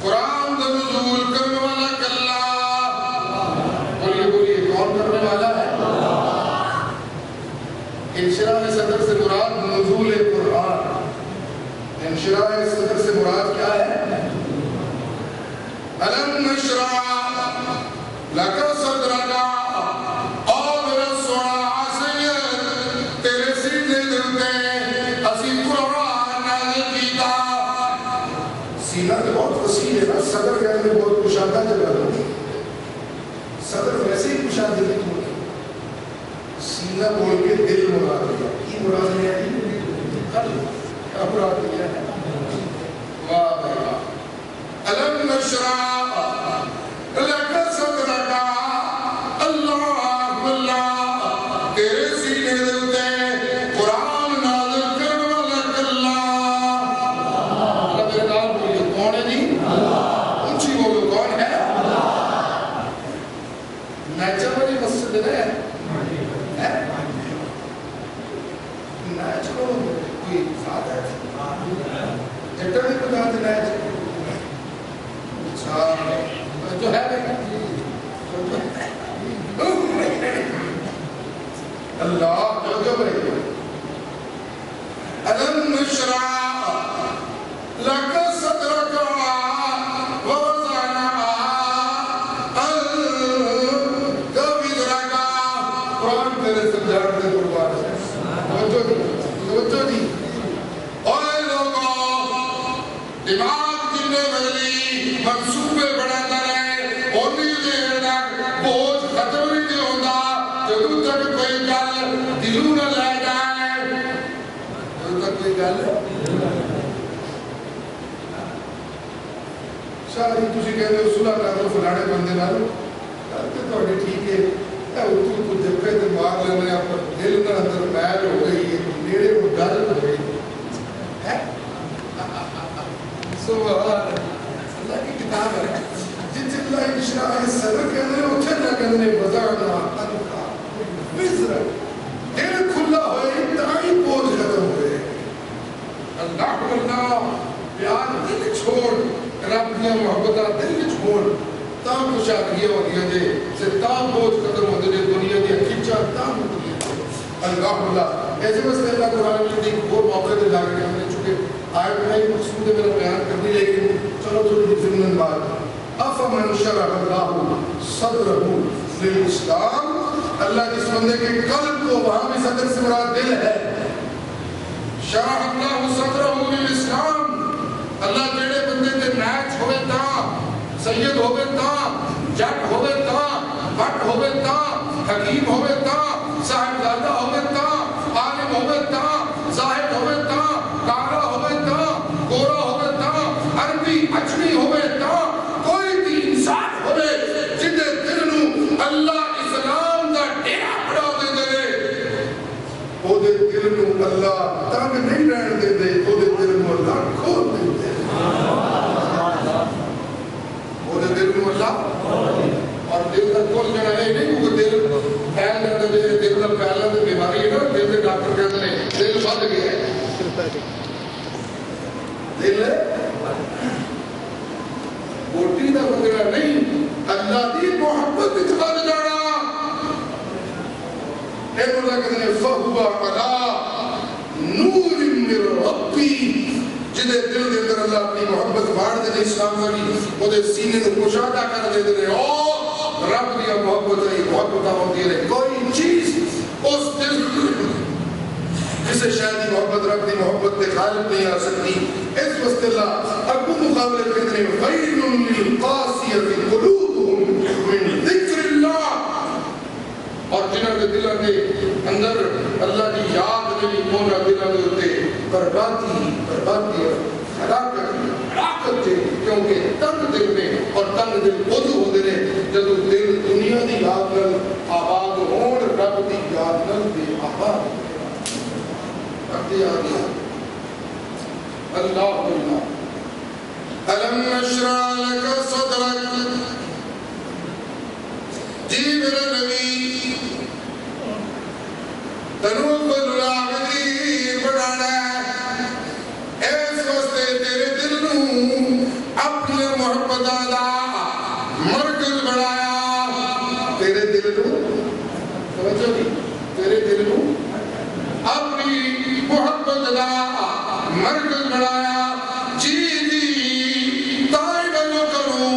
قرآن دا نزول کرنے والا کلا، بولیے بولیے کون کرنے والا ہے؟ انشراح صدر سے مراد نزول قرآن، انشراح صدر سے مراد کیا ہے؟ علم نشرح لك صدرك، اور رسولہ سید تیرے سینے دل دے اسی قرآن نازل کیتا۔ سینہ تو بہت وسیع ہے نا، صدر کہنے میں بہت کشادہ جگہ ہے، صدر ویسے ہی کشادہ نہیں ہوتی، سینہ بول کے دل مراد دیا، کی مراد ہے؟ قلب کا مراد دیا ہے۔ واہ بھائی واہ۔ علم نشرح لك صدرك، اللہ اللہ تیرے سینے دل دے قرآن نازل کرنے والا کلا۔ میرے نام بولیے کون ہے؟ جی اونچی بولو کون ہے؟ نیچر والی مسجد ہے، نیچر کوئی زیادہ ہے جٹر بھی بتا دینا ہے جو ہے اللہ جو بھائی۔ علم نشرح لك صدرك ووضعنا عنك وزرك۔ قرآن تیرے سمجھانے دے قربان ہے، توجہ دی۔ اور لوگوں دماغ جنہیں بدلی منصوبے بڑھاتا رہے، اونی دیر تک بوجھ ختم نہیں ہوتا، جب تک کوئی گل دلوں نہ لے جائے، جب تک کوئی گل شاید تسی کہتے ہو صلح کر دو فلانے بندے نال، گل تے تہاڈی ٹھیک ہے، تو جبکہ تے مار لینے پر دل نہ اندر میل ہو گئی نیڑے کو گل ہو گئی ہے سبحان اللہ کی کتاب ہے جس اللہ انشاء صدر کہنے اتھے نہ کہنے وضعنا انکا وزر دل کھلا ہوئے انتہائی بوجھ ختم ہوئے اللہ پیار دل چھوڑ رب نے محبتہ دل چھوڑ تام خوشحالی ہو گیا دے سے تام بوجھ ختم ہوتے دے دنیا دیا کھچا تام اللہ ایسے بس اللہ قرآن میں ایک اور موقع دے جا کے ہم نے چونکہ آیت میں ایک مقصود ہے میرا بیان کرنی لیکن چلو تھوڑی ضمن بات افمن شرح اللہ صدرہ للاسلام اللہ جس بندے کے قلب کو وہاں بھی صدر سے مراد دل ہے شرح اللہ صدرہ للاسلام اللہ جڑے بندے دے نیچ ہوئے تا سید ہوئے تا جٹ ہوئے تا بٹ ہوئے تا حکیم ہوئے تا صاحب دادا ہوئے تا عالم ہوئے تا زاہد ہوئے تا کارا ہوئے تا گورا ہوئے تا عربی اجمی ہوئے تا کوئی بھی انسان ہوئے جدے دل نو اللہ اسلام دا ڈیرا بڑھا دے دے وہ دے دل نو اللہ تنگ نہیں رہن دے دے وہ دے دل نو اللہ کھول دے دے وہ دے دل نو اللہ اور دل کا کل جڑا ہے نہیں وہ دل پھیل جاتا ہے دل کا پھیلنا تو بیماری ہے نا دل کے ڈاکٹر کہتے ہیں دل بڑھ گیا ہے دل بوٹی کا وغیرہ نہیں اللہ دی محبت اچھا جانا اے اللہ کہتے ہیں فہوا علا نور من ربی جدے دل دے اندر اللہ اپنی محبت باڑ دے دے اسلام والی وہ دے سینے کو کشادہ کر دے دے او رب دیا محبت ہے محبت ہوتی ہے کوئی چیز اس دل جسے شاید محبت رب دی محبت دے غالب نہیں آ سکتی اس وقت اللہ ابو مقابلے کہتے ہیں وَيْلٌ لِلْقَاسِيَةِ قُلُوبُهُمْ مِنْ ذِكْرِ اللَّهِ اور جنہوں کے دلوں کے اندر اللہ کی یاد نہیں ہونا دلوں کے ہوتے بربادی ہلاکت تھے کیونکہ تنگ دل میں اور تنگ دل خود ہوتے رہے جب دل دنیا دی یاد نل آباد ہون رب دی یاد نل دے آباد رب دی یاد نل اللہ اللہ ألم نشرح لك صدرك جی میرا نبی تنوب العابدین بنانا ایس واسطے تیرے دل نو اپنے محبت دا مرکز بنایا تیرے دل نو سمجھو گی تیرے دل نو اپنی محبت دا مرکز بنایا جی جی تائی بنو کروں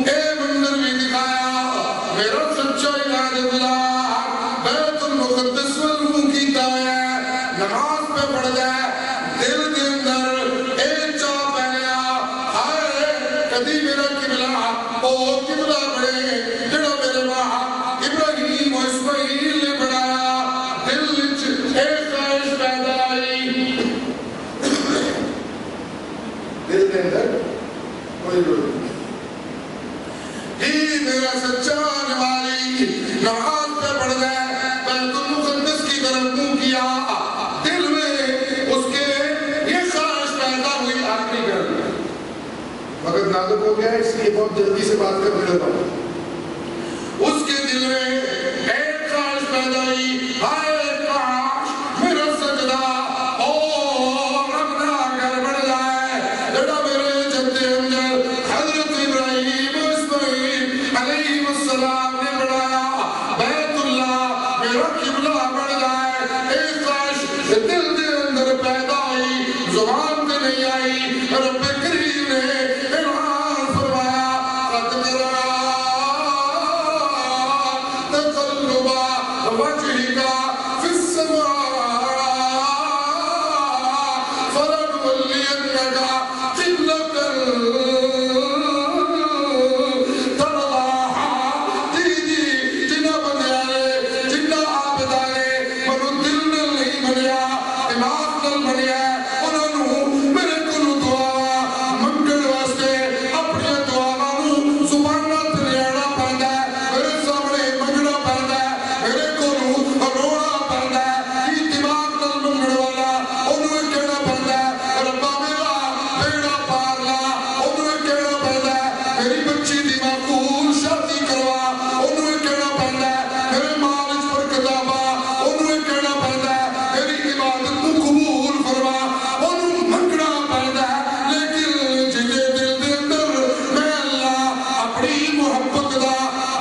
اے منظر بھی دکھایا میرا سچا علاج بلا بیت المقدس والروح کی تایا نماز پہ پڑھ جائے دل کے اندر ایک چاہ پہنیا ہائے کدی میرا قبلہ او قبلہ بڑھے جڑا میرے ماں ابراہیم و اسماعیل نے بڑھایا دل وچ ایک خواہش پیدا آئی دل کے اندر کوئی روح ہی میرا سچا نوالی نماز پہ پڑھ جائے بیت المقدس کی طرف منہ کیا دل میں اس کے یہ خواہش پیدا ہوئی آخری کر وقت نازک ہو گیا اس لیے بہت جلدی سے بات کر رہا ہوں اس کے دل میں ایک خواہش پیدا ہوئی ہائے کاش میرا سجدہ اور اپنا گھر بڑھ جائے جڑا میرے جد امجد حضرت ابراہیم و اسماعیل علیہ السلام نے بڑھایا بیت اللہ میرا قبلہ بڑھ جائے ایک خواہش دل دے اندر پیدا ہوئی زبان پہ نہیں آئی رب کریم نے اعلان فرمایا قد جرى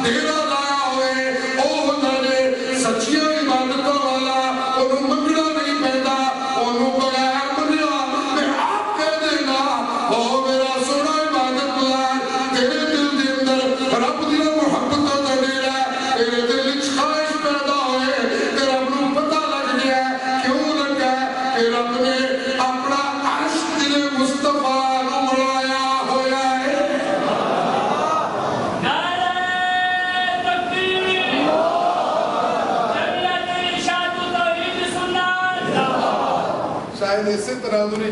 تیرا لایا ہوئے او ہوتا ہے سچیاں عبادتوں والا انہوں منگنا نہیں پیدا انہوں بغیر منیا میں آپ کہہ دینا او میرا سونا عبادت بلائے تیرے دل دے اندر رب دیا محبت تو ڈیرا ہے تیرے دل اچھ خواہش پیدا ہوئے تیرا رب نو پتہ لگ گیا ہے کیوں لگا ہے کہ رب نے اپنا عرش دل مصطفیٰ نو بلایا ہویا ہے شاید اسی تناظری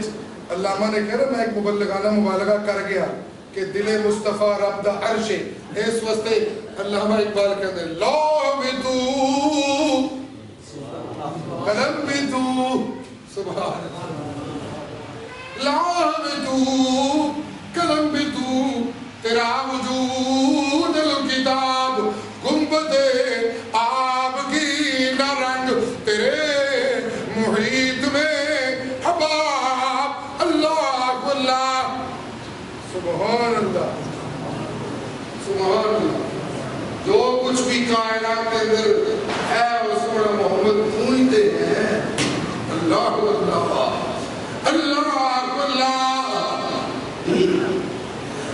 علامہ نے کہا میں ایک مبلغانہ مبالغہ کر گیا کہ دل مصطفیٰ رب دا عرش ہے اس واسطے علامہ اقبال کہتے ہیں لا بدو قلم بدو سبحان لا بدو قلم بدو تیرا وجود الکتاب گنبد آب کی نہ رنگ تیرے محیط میں حباب اللہ واللہ سبحان اللہ سبحان اللہ جو کچھ بھی کائنات کے اندر ہے اس میں محمد پوئنتے ہیں اللہ واللہ اللہ واللہ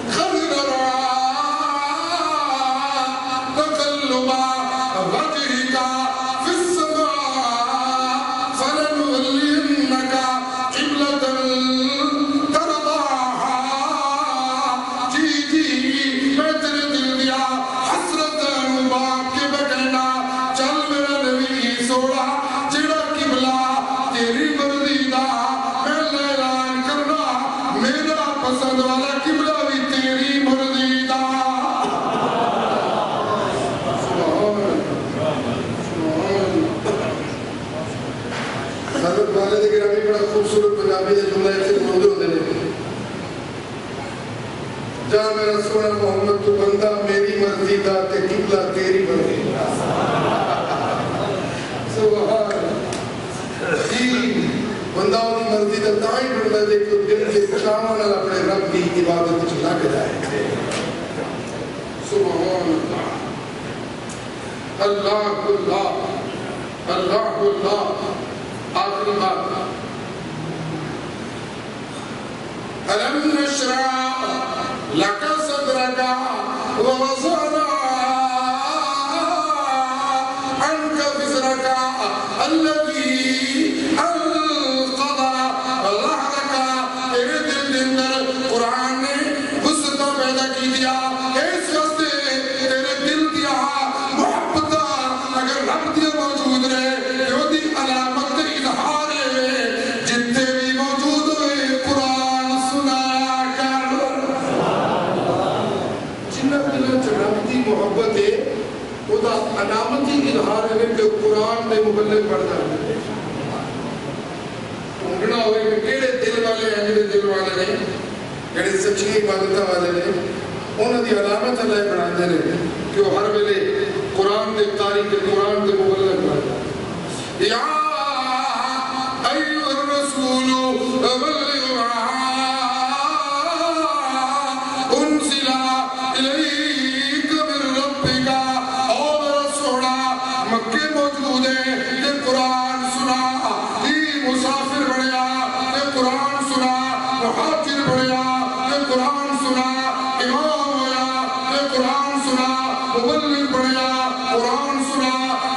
خضرا تقلبا وجهك في السماء فلنولينك قبلة ترضاها جی میں تیرے دل دیا حسرت مبارک کے بکنا چل میرا نبی سوڑا جڑا قبلہ تیری مرضی دا میں اعلان کرنا میرا پسند والا قبلہ بھی تیری مرضی دا حضرت والد گرامی بڑا خوبصورت پنجابی دے جملہ ایک سے منظر ہوتے ہیں جا میرا سونا محمد تو بندہ میری مرضی دا تے قبلہ تیری مرضی دا سبحان جی بندہ ہوتی مرضی دا تائی بندہ دے کہ دل کے چاہاں نال اپنے رب کی عبادت چلا کے جائے سبحان اللہ اللہ اللہ اللہ آخری بات ألم نشرح لك صدرك ووضعنا عنك وزرك الذي أنقض ظهرك تیرے دل کے اندر قرآن نے وسعت پیدا کی دیا اس واسطے تیرے دل دیا محبت اگر رب دیا موجود رہے جو دی علامت اظہار ہے جتنے بھی موجود ہوئے قرآن سنایا کر جنہ دلوں سے رب دی محبت ہے وہ دا علامتی اظہار ہے کہ قرآن دے مبلغ پڑھتا ہے انگنا ہوئے کہ کیڑے دل والے ہیں جڑے دل والے نہیں جڑے سچی عبادتہ والے نہیں انہوں دی علامت اللہ بنا دے رہے کہ وہ ہر ویلے قرآن دے تاریخ قرآن دے مبلغ پڑھتا ہے یا ایوہ الرسول بلغ ما انزل الیک من ربک اور رسولا مکے موجود ہے کہ قرآن سنا یہ مسافر بڑھیا کہ قرآن سنا مہاجر بڑھیا کہ قرآن سنا امام ہویا کہ قرآن سنا مبلغ بڑھیا قرآن سنا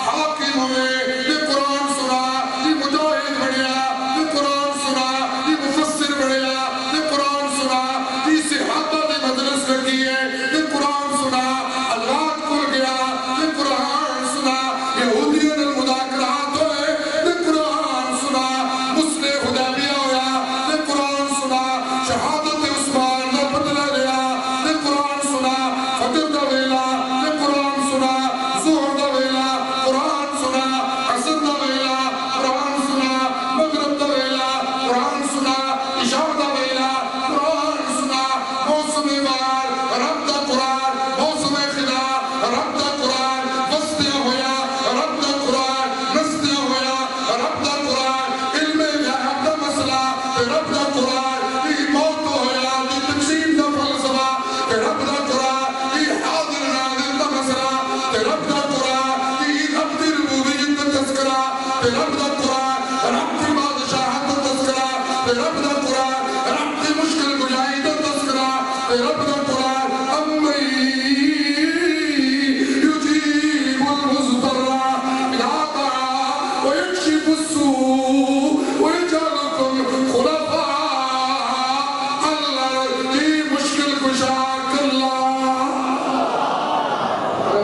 حاکم ہوئے کہ قرآن سنا یہ مجاہد بڑھیا کہ قرآن سنا یہ مفسر بڑھیا کہ قرآن سنا یہ صحابہ نے مجلس لگی ہے کہ قرآن سنا اللہ کھل گیا کہ قرآن سنا یہودیوں نے مذاکرات ہوئے کہ قرآن سنا مسلح حدیبیہ ہویا کہ قرآن سنا شہادت عثمان کا بدلہ لیا کہ قرآن سنا فتح کا ویلا کہ قرآن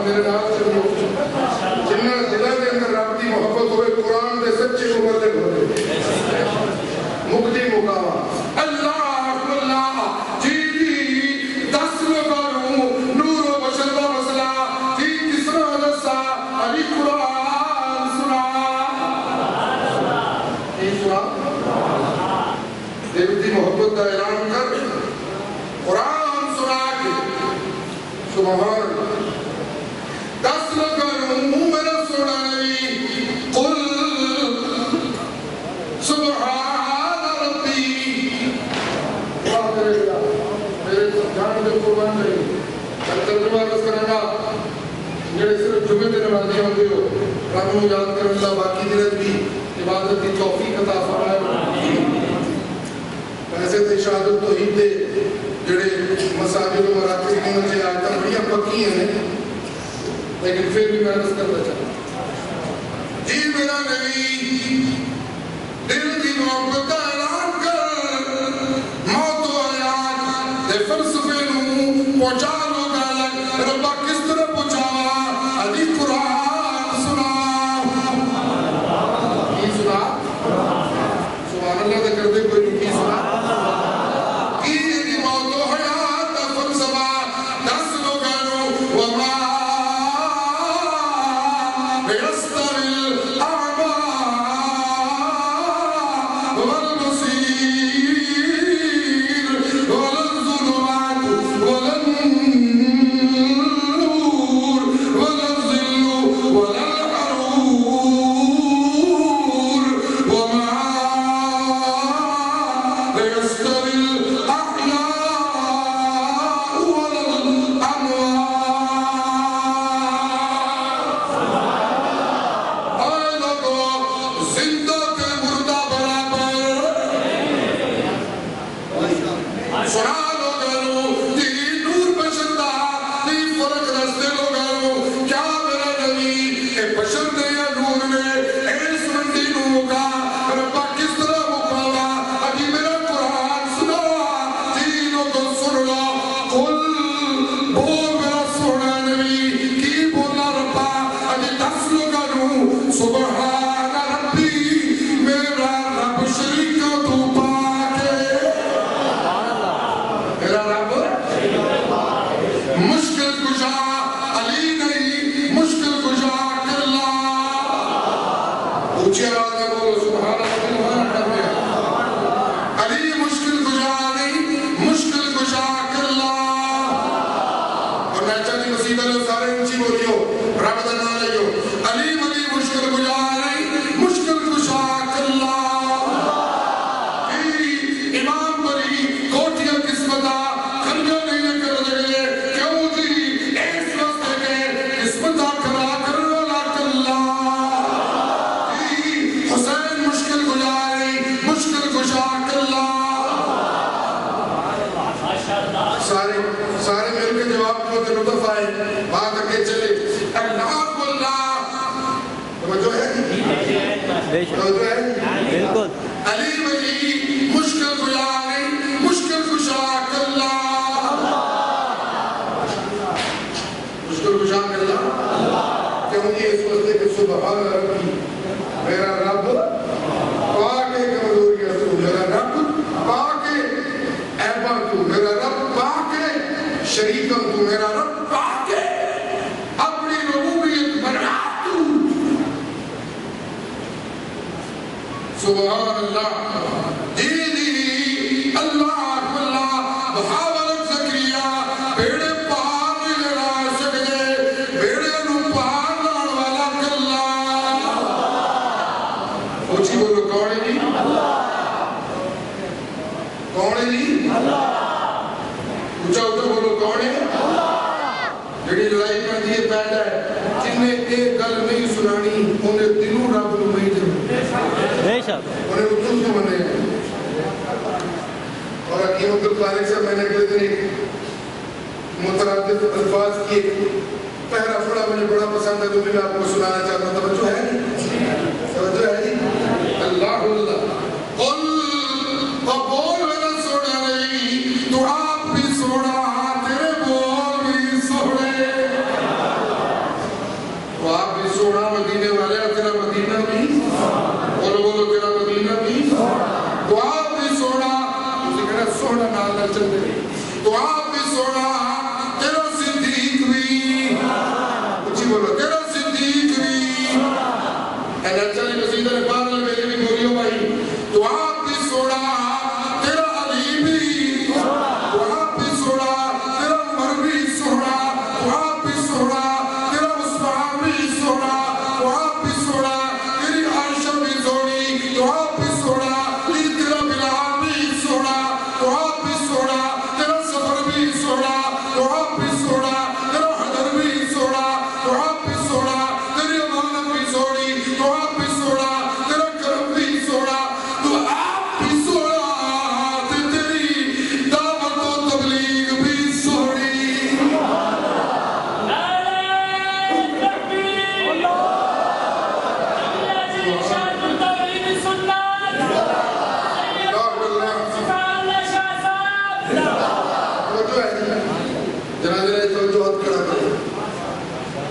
میرے نال چلیو جنہاں دلاں دے اندر رب دی محبت ہوئے قرآن دے سچے مبلغ ہوئے مقدی مقاوہ اللہ اللہ جی دس لگاروں نور و بشر و مسئلہ جی کسرا نسا علی قرآن سنا یہ سنا دیوتی محبت کا اعلان کر قرآن سنا کے سبحان اللہ دس لگاروں میرا سنا نبی قل سبحان ربی میرے جان دے قربان رہی ترجمہ عرض کرنا جڑے صرف جمعے تے نمازی ہوندے ہو رب نوں یاد کرن اللہ باقی دن بھی عبادت دی توفیق عطا فرمائے ایسے تے شہادت توحید دے جڑے مساجد و مراکز میں مجھے آیتاں بڑی پکی ہیں لیکن پھر بھی میں عرض کرنا چاہتا جی میرا نبی دل دی محبت کا اعلان کر موت و حیات دے فلسفے نوں پہنچا لو گالا ربا کس طرح پہنچاوا علی قرآن سنا کی سنا سبحان اللہ دے کر دے کوئی نہیں کی سنا کی دی موت و حیات دا فلسفہ دس لو گالو وما بیستر الاعمى والبصير ولا الظلمات ولا النور ولا الظل ولا الحرور وما يستوي الأحياء ولا الأموات زندہ کے مردہ برابر سنا لو گلو دی نور بشر دا دی فرق رستے لو گلو کیا میرا نبی اے بشر نے یا نور نے ایس مندی نور کا ربا کس طرح مقابلہ ابھی میرا قرآن سنا تینوں کو سن لو قل بول میرا سونا نبی کی بولا ربا ابھی دس لو گلو سبحان ربی میرا رب شریک تو پاکے میرا رب مشکل کشا علی نہیں مشکل کشا اللہ اونچی آواز میں بولو سبحان اللہ علی مشکل کشا نہیں مشکل کشا اللہ اور میں چاہتی مسیح علیہ سارے انچی بولیو رب دا نام لئیو علی ملی مشکل کشا نہیں مشکل کشا اللہ امام بری کوٹیاں قسمتہ خنجہ نہیں کر دے کیوں دی ایس رستے کے قسمتہ کرا کرنا لاکلہ حسین مشکل گزاری مشکل گزار کلہ سارے مل کے جواب کو لطف آئے بات اگے چلے اللہ اللہ توجہ ہے توجہ ہے بالکل علی ولی مشکل گزاری مشکل گزار کلہ مشکل گزار کلہ کیوں یہ اس وقت کہ سبحان ربی میرا رب پاک کمزور کے تو میرا رب پاک عیبہ تو میرا رب پاک شریکہ تو میرا رب پاک اپنی ربوبیت بنا تو سبحان اللہ جی اللہ اللہ محاورت زکریہ بیڑے پار جڑا سکتے بیڑے نو پار لان والا کلا اونچی بولو کون ہے جی کون ہے جی اونچا اونچا بولو کون ہے جڑی لڑائی پر دیئے پیدا ہے جن نے ایک گل نہیں سنانی انہیں دلوں رب نو نہیں جب بے شک انہیں اردو سے بنے ہیں اور حکیم عبدالخالق صاحب میں نے اگلے دن ایک مترادف الفاظ کی ایک پہلا پڑا مجھے بڑا پسند ہے جو میں آپ کو سنانا چاہتا ہوں توجہ ہے توجہ ہے اللہ اللہ قل بول میرا سونا نہیں تو آپ بھی سونا تیرے بول بھی سونے سونا، تیرا عثمان بھی سونا، تو آپ بھی سونا، تیری عائشہ بھی سونی، تو آپ بھی سونا، تیرا بلال بھی سونا، تو آپ بھی سونا، تیرا سفر بھی سونا، تو آپ بھی سونا، تیرا حضر بھی سونا، تو آپ بھی سونا، تیری امانت بھی سونی، تو آپ بھی سونا، تیرا کرم بھی سونا، تو آپ بھی سونا، تیری دعوت و تبلیغ بھی سونی۔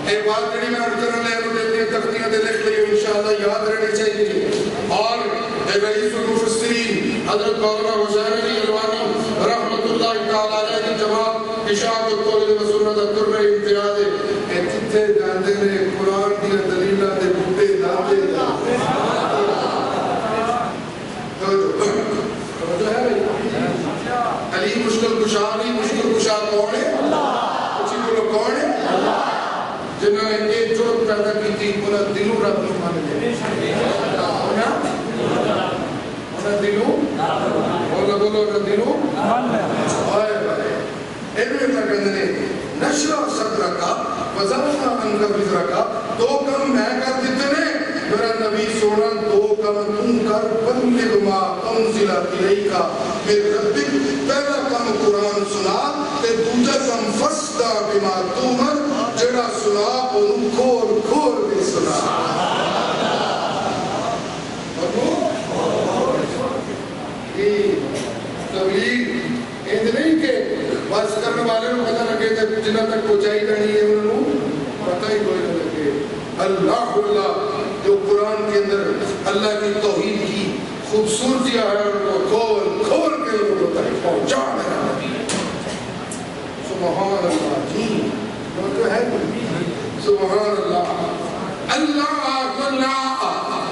ایک بات کری میں ارچنہ لے رو دیتے ہیں تختیاں دے لکھ لئے انشاءاللہ یاد رہنے چاہیے، اور رئیس المفسرین حضرت مولانا حسین علی الوانی رحمت اللہ تعالیٰ علیہ کی جواب اشاعت القول و سنت الدر امتیاز ہے جتھے جاندے نے قرآن کی دلیلہ دے بوٹے لاتے جو ہے علی مشکل کشا نہیں، مشکل کشا کون ہے؟ کچھ بولو کون ہے؟ جنہوں نے ایک جرت پیدا کی تھی انہاں دلوں رب نو مان لے انہاں دلوں بولو دلوں مان لے آئے بھائی ایڈوے اللہ کہنے نے نشرہ صدرہ کا وزرنا انگا وزرہ کا دو کم میں کر دیتے نے میرا نبی سونا دو کم تم کر بلغ ما انزل الیک میرے ربک پہلا کم قرآن سنا تے دوجہ کم فسدہ بما تمر جڑا سنا انہوں کھول کھول کے سنا تبلیغ اند نہیں کہ بس کرنے والے کو پتہ لگے جنہ تک پہنچائی جانی ہے انہوں پتہ ہی کوئی نہ لگے۔ اللہ جو قرآن کے اندر اللہ کی توحید کی خوبصورتیاں ہے ان کو کھول کھول کے لوگوں تک پہنچا میرا نبی۔ سبحان اللہ جی جو ہے سبحان اللہ اللہ اللہ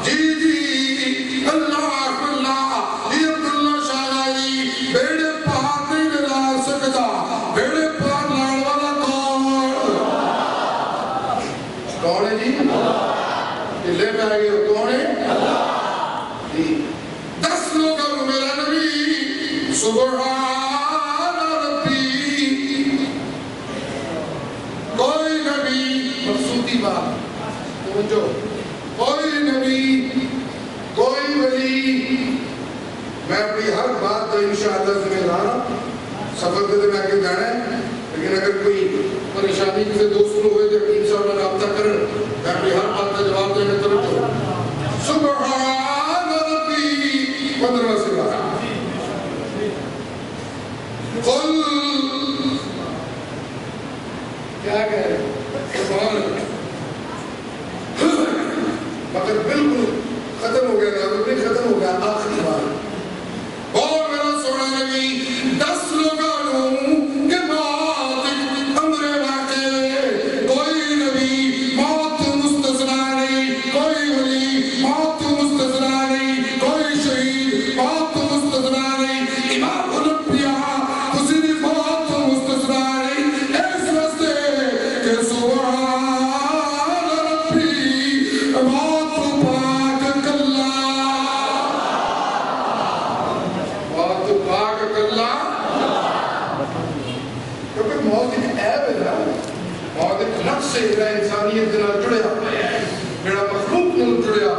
جی جی اللہ اللہ یہ عبداللہ شاہی بیڑے پار نہیں ملا سکتا، بیڑے پار لڑ والا کون ہے جی؟ لے میں آگے کون ہے؟ جی 10 لوگوں میرا نبی سبحان ربی، کوئی نبی مقصودی بات توجہ، کوئی نبی کوئی ولی، میں اپنی ہر بات تو انشاءاللہ ذمہ دار سفر پہ تو میں آگے جانا ہے، لیکن اگر کوئی پریشانی کسی دوست ہوئے تو انشاءاللہ رابطہ کریں، میں اپنی ہر بات کا جواب دینے توجہ۔ سبحان ربی 15 سے 12 قل کیا کہہ رہے سبحان اللہ مگر بالکل ختم ہو گیا نا، نہیں ختم ہو گیا آخری بار اور میرا سونا نبی 10 لوگوں کے موت امر واقع، کوئی نبی موت مستثنا نہیں، کوئی ولی موت مستثنا نہیں، کوئی شہید موت مستثنا نہیں، امام الانبیاء حسین موت مستثنا نہیں، اس واسطے کہ سبحان ربی موت پاک کلا، موت پاک کلا، کیونکہ موت ایک عیب ہے نا، موت ایک نقص ہے جڑا انسانیت دے نال جڑیا جڑا مخلوق نال جڑیا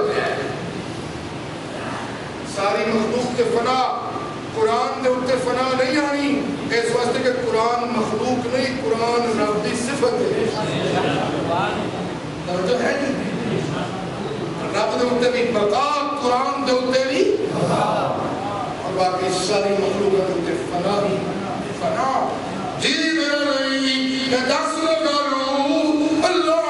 ساری مخلوق تے فنا قرآن دے اوتے فنا نہیں آنی، اس واسطے کہ قرآن مخلوق نہیں، قرآن رب دی صفت ہے، توجہ ہے نہیں رب دے اوتے بھی بقا، قرآن دے اوتے بھی اور باقی ساری مخلوق دے اوتے فنا ہی فنا جی میرے نہیں کہ 10 لوگوں اللہ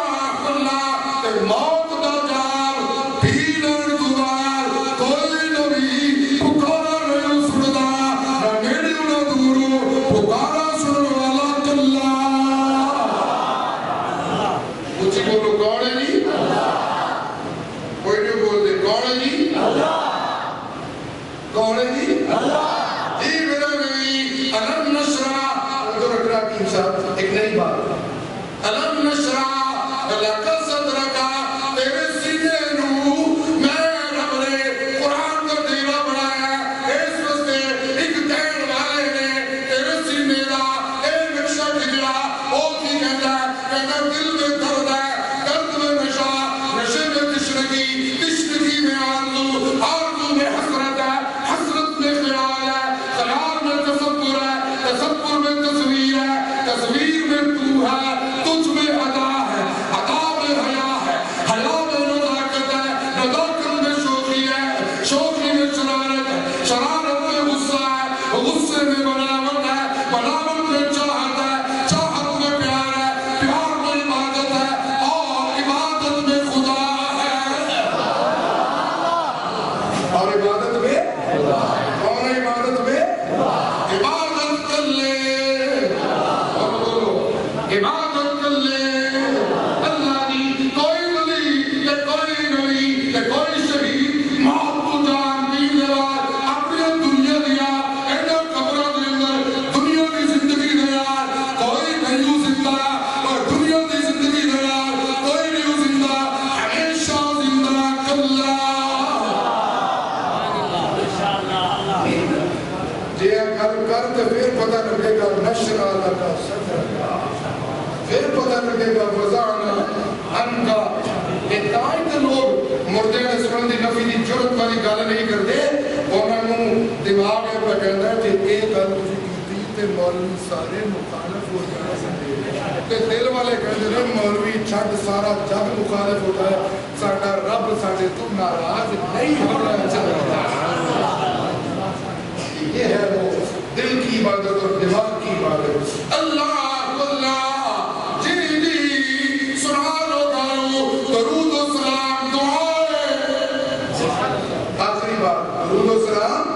اللہ تے موت دا جال بھیلن گزار، کوئی نبی پکار نہیں سندا، نہ نیڑے نہ دوروں پکارا سنن والا کلا، اچھی بولو کون ہے جی؟ کوئی نہیں بول دے کون ہے جی؟ کون ہے جی؟ جی میرے نبی علم نشرہ تو رکھنا کی صاحب ایک نئی بات علم نشرہ خلق صدرک تیرے سینے نو میں رب نے قرآن کا دیوا بنایا اس واسطے ایک دین والے نے تیرے سینے دا اے نقشہ کھچیا او کی کہتا دل میں درد ہے درد میں نشہ نشے میں تشنگی تشنگی میں آرزو میں حسرت ہے حسرت میں خیال ہے خیال میں تصور ہے تصور میں تصویر ہے تصویر میں تو ہے تجھ میں ادا ہے ادا میں حیا ہے حیا میں نزاکت ہے نزاکت میں شوخی ہے شوخی میں شرارت ہے شرارت میں غصہ ہے غصے میں بناوٹ ہے بناوٹ میں چاہت ہے چاہت میں پیار ہے پیار میں عبادت ہے اور عبادت میں خدا ہے اور عبادت میں اور عبادت میں عبادت کر لے اور بولو عبادت کر لے اللہ دی کوئی ولی یا کوئی نبی یا کوئی شہید موت تو جان دین دیوار اپنی دنیا دیا اینا قبرہ دے اندر دنیا دی زندگی دیار کوئی نہیں زندہ اور دنیا دی زندگی دیار کوئی نہیں زندہ ہمیشہ زندہ کلا جے کر کر تو پھر پتہ لگے گا نشر لگا صدر پھر پتہ لگے گا وزعنا ان کا اتنائی تو لوگ مردے نے سمندی نفی دی جرت والی گالہ نہیں کرتے انہوں دماغ ہے پر کہتا ہے کہ ایک گل تجھے کیتی تے مولوی سارے مخالف ہو جانا سکتے تے دل والے کہتے ہیں مولوی چھٹ سارا جگ مخالف ہوتا ہے ساڑھا رب ساڑھے تو ناراض نہیں ہونا چاہتا یہ ہے وہ دل کی عبادت اور دماغ کی عبادت اللہ جی سنا لو گاؤں درود و سلام دعائے آخری بات درود و سلام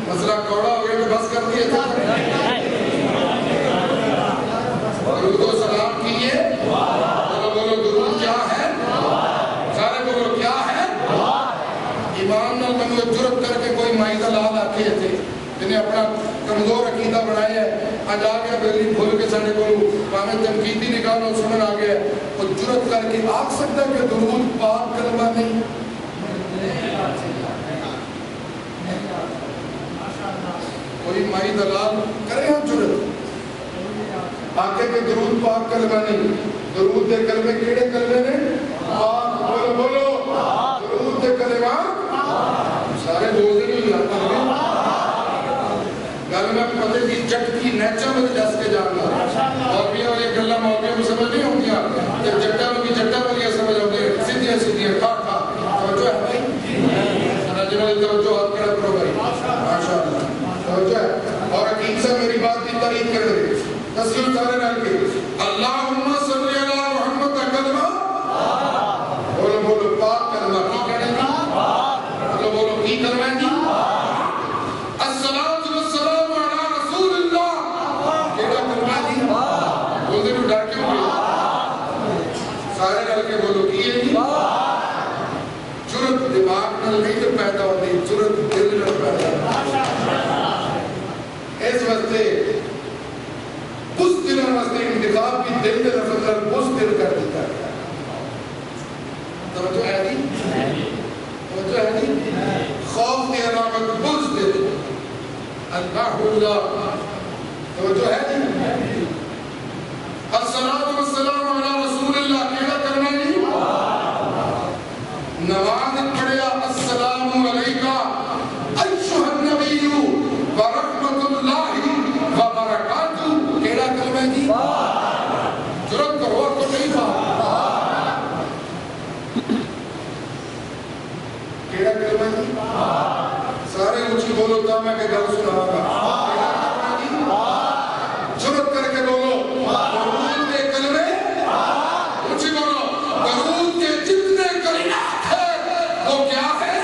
مسئلہ کوڑا ہو گیا تو بس کر دیئے تھا درود و سلام کیے بولو درود کیا ہے سارے بولو کیا ہے ایمان نہ کمزور جرت کر کے کوئی مائدہ لال آتے تھے جنہیں اپنا کمزور عقیدہ بنائے ہے آج آگیا بیلی بھول کے ساڑھے کو ہمیں تنقیدی نکالنا سنن آگیا ہے اور جرت کر کے آگ سکتا ہے کہ درود پاک کلمہ نہیں کوئی مائی دلال کرے ہم جرت آگے کہ درود پاک کلمہ نہیں درود دے کلمے کیڑے کلمے نے پاک بولو بولو درود دے کلمہ سارے دوزے نہیں لاتا ہے گل میں پتے کی جٹ کی نیچہ میں جس کے جاننا مولویہ والی گلہ مولویہ میں سمجھ نہیں ہوں گیا جب جٹا میں بھی جٹا والی سمجھ ہوں گے سیدھیاں سیدھیاں کھا کھا توجہ ہے بھائی سنجنہ توجہ ہاتھ کڑا کرو بھائی ماشاءاللہ توجہ ہے اور حقیق سے میری بات کی ترید کر دے تسلیم سارے رہن کے اللہم صلی اللہ محمد کا کلمہ بولو بولو پاک کلمہ کی کہنے گی بولو بولو کی کلمہ کی سارے ڈال کے بولو کیے نہیں جرت دماغ نہ نہیں پیدا ہوتی جرت دل نہ پیدا اس واسطے اس دلوں واسطے انتخاب کی دل میں رفتر اس دل کر دیتا ہے توجہ ہے نہیں توجہ ہے نہیں خوف کی علامت بز دل اللہ توجہ ہے نہیں الصلاة والسلام علی رسول اللہ کیڑا کرنا نہیں نواز پڑھیا السلام علیکہ ایشہ النبی ورحمت اللہ وبرکاتہ کیڑا کلمہ جی جرت کرو کو نہیں تھا کیڑا کلمہ جی سارے اچھی بولو تا میں کہ گل سنا گا جرت کر کے بولو درود کے کلمے اچھی بولو درود کے جتنے کلمات ہیں وہ کیا ہے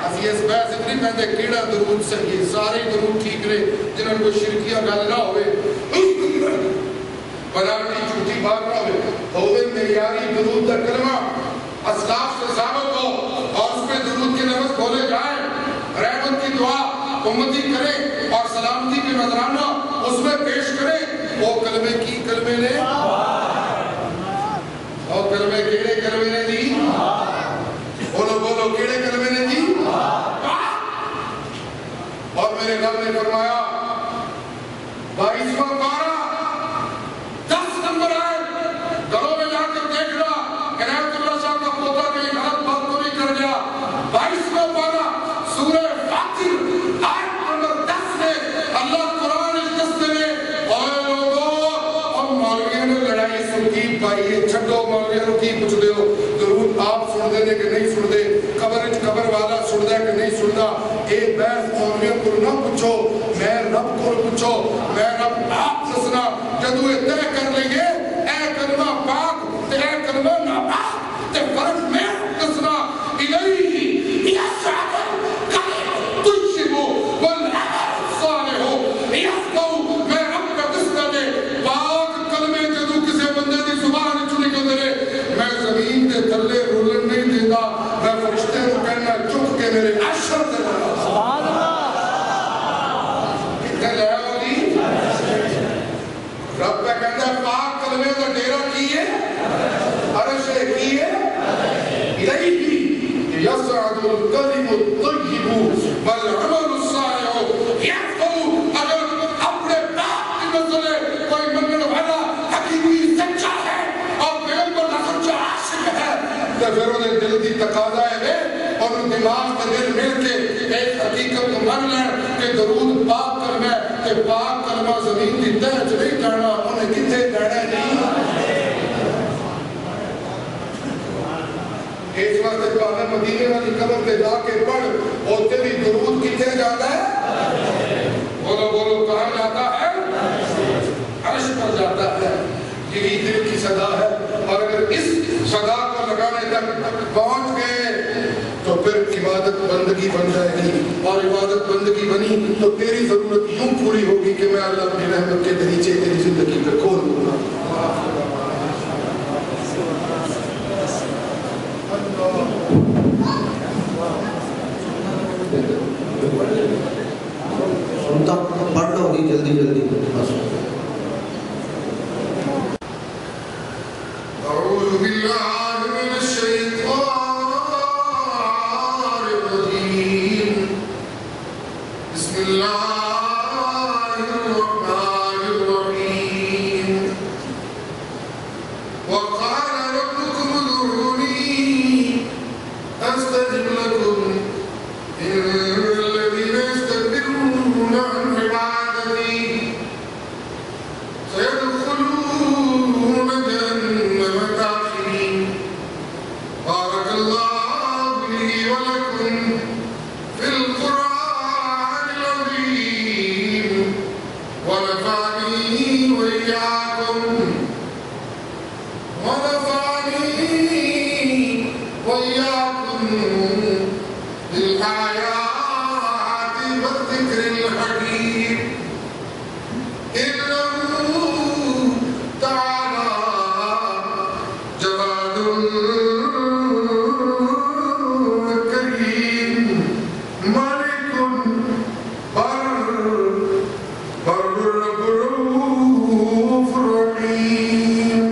اسی اس بحث اتنی پہنتے کیڑا درود صحیح سارے درود ٹھیک رہے جنہوں کو شرکیہ گل نہ ہوئے بناوٹی چھوٹی بات نہ ہوئے معیاری درود کا کلمہ اسلاف سے ثابت ہو اور اس پہ درود کے لفظ کھولے جائیں رحمت کی دعا امتی کرے اور سلامتی کے نظرانہ اس میں پیش کرے وہ کلمے کی کلمے نے اور کلمے کیڑے کلمے نے جی بولو بولو کیڑے کلمے نے جی اور میرے رب نے فرمایا 22واں پارہ 10 نمبر ہے گھروں میں جا کر دیکھنا عنایت اللہ صاحب کا پوتا کہیں غلط بات تو نہیں کر گیا 22واں پارہ سورہ فاطر آیت نمبر 10 میں اللہ قرآن اس دستے میں اے لوگوں ہم مولویوں نے لڑائی سن کی پائی ہے چھٹو مولویوں کی پوچھ دے ہو درود آپ سن دے کہ نہیں سن دے قبر والا سن دے کہ نہیں سندا اے بحث مولویوں کو نہ پوچھو میں رب کو پوچھو میں رب آپ دسنا جدو یہ طے کر لئیے اے کلمہ پاک تے اے کلمہ ناپاک تے فرق میں دسنا الیہی یسعد الکلم الطیب والعمل الصالح یفقہوا میں رب کا دسنا دے پاک کلمے جدو کسے بندے دی زبان چ نکل دے میں زمین دے تھلے رولن نہیں دیندا میں فرشتے کو کہنا چک کے میرے عشر دے سبحان اللہ رب کا کہتا ہے پاک کلمے کا ڈیرہ کیے عرش کیے الیہی یصعد الکلم الطیب والعمل الصالح یفقہوا اگر اپنے باپ کی مسئلے کوئی منن والا حقیقی سچا ہے اور پیغمبر کا سچا عاشق ہے تو پھر انہیں دل دی تقاضا ہے اور ان دماغ کے دل مل کے ایک حقیقت کو مان لیں کہ درود پاک کلمہ کہ پاک کلمہ زمین دی تہہ چ نہیں جانا انہیں کتنے جانا نہیں اس واسطے تو آنے مدینے والی قبر پہ جا کے پڑھ ہوتے بھی درود کتنے جاتا ہے بولو بولو کہاں جاتا ہے عرش پر جاتا ہے یہی دل کی صدا ہے اور اگر اس صدا کو لگانے تک پہنچ گئے تو پھر عبادت بندگی بن جائے گی اور عبادت بندگی بنی تو تیری ضرورت یوں پوری ہوگی کہ میں اللہ اپنی رحمت کے دریچے تیری زندگی پہ کھول دوں گا سنتا پڑھ لو گی جلدی جلدی اعوذ باللہ من الشیطان الرجیم بسم اللہ الرحمن الرحیم وقال ربكم ادعوني استجب لكم الذين يستكبرون عن عبادتي سيدخلون جهنم داخرين بارك الله لي ولكم في القرآن العظيم ونفعني وإياكم بالآيات والذكر الحكيم إنه تعالى جواد كريم ملك بر رؤوف رحيم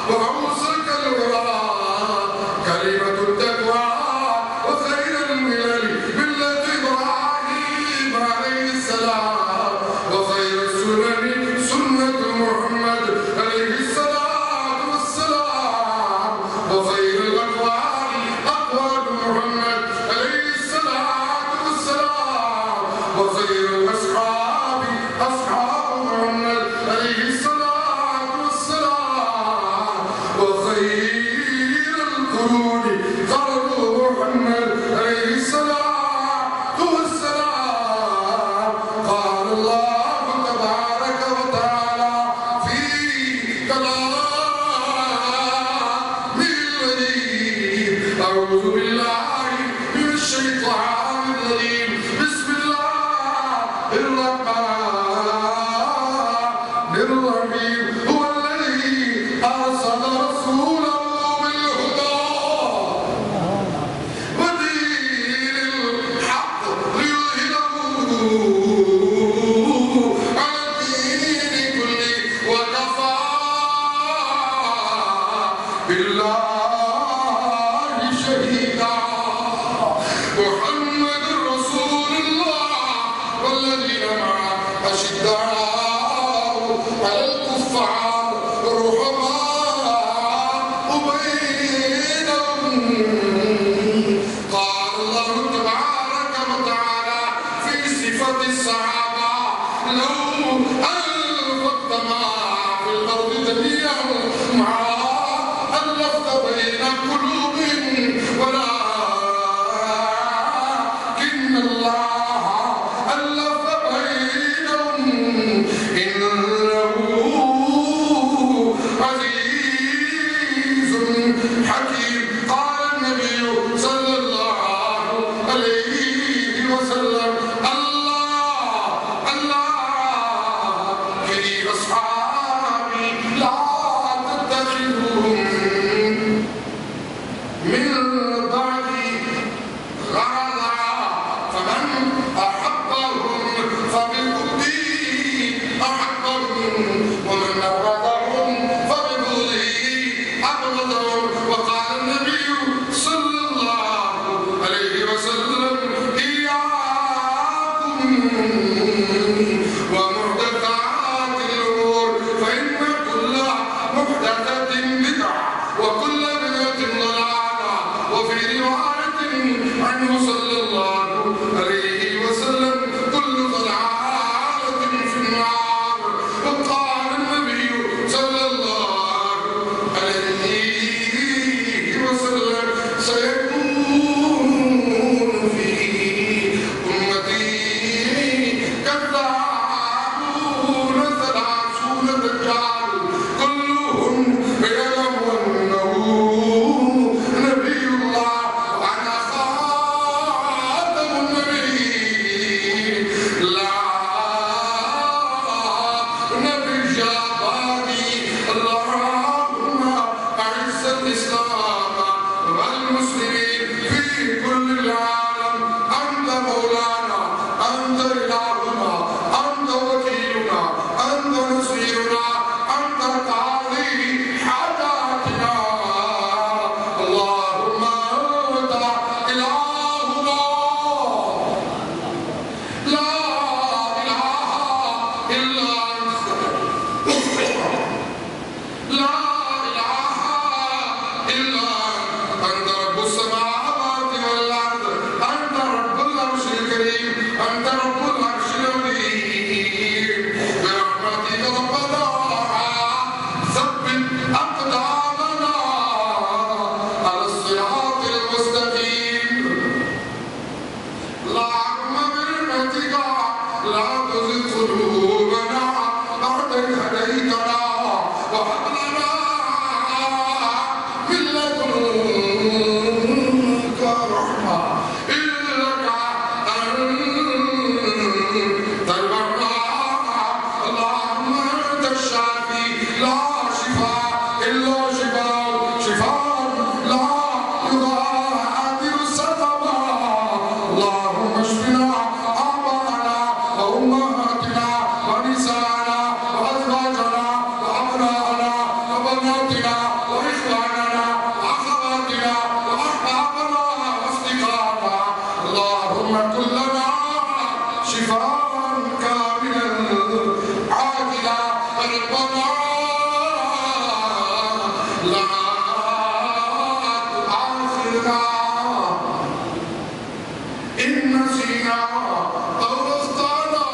وأوصك الوراء كلمة التقوى وخير الملل ملة إبراهيم عليه السلام وخير السنن سنة محمد عليه الصلاة والسلام وخير الأقوال أقوال محمد عليه الصلاة والسلام وخير الأصحاب أصحاب محمد عليه الصلاة والسلام وخير القرون قرن محمد عليه الصلاة والسلام. قال الله تبارك وتعالى في كلامه الذي أعوذ بالله من الشيطان الرجيم. بسم الله الرحمن الرحيم. هو الذي أرسل رسوله بالهدى ودين الحق ليظهره على الدين كله وكفى بالله شهيدا. محمد رسول الله والذين معه أشداء على الكفار رحماء بينهم. قال الله تبارك وتعالى في صفة الصحابة لو أنفقت ما في الأرض جميعا مع ألفت بين قلوبهم ولكن الله ألف بينهم إنه عزيز حكيم. قال النبي صلى الله عليه وسلم الله في أصحابي لا تتخذوهم من بعدي غرضا فمن أحبهم فبحبي أحبهم ومن أبغضهم فببغضي أبغضهم. وقال النبي صلى الله عليه وسلم إياكم ومحدثات الأمور فإن كل محدثة بدعة وكل بدعة ضلالة. وفي رواية عنه صلى الله عليه وسلم كل ضلالة في النار. وقال النبي صلى الله عليه وسلم سيكون في أمتي كذابون 30 دجال كلهم يعلم أنه نبي الله وأنا خاتم النبيين لا نبي بعدي. اللهم أعز الإسلام والمسلمين في كل العالم. أنت مولانا أنت إلهنا أنت وكيلنا أنت نصيرنا أنت قاضي حاجاتنا. اللهم أنت إلهنا لا إله إلا أنت لا إله إلا أنت رب السماوات والأرض أنت رب العرش الكريم أنت رب العرش العظيم. برحمتك ربنا ثبت أقدامنا على الصراط المستقيم. اللهم برحمتك لا تزغ قلوبنا بعد إذ هديتنا وهب لنا من لدنك رحمة إنك أنت الوهاب. اللهم أنت الشافي لا شفاء إلا شفاء لا يغادر سقما. اللهم اشفنا آباءنا وأمهاتنا ونساءنا وأزواجنا وأبناءنا وبناتنا لا تؤاخذنا إن نسينا أو أخطأنا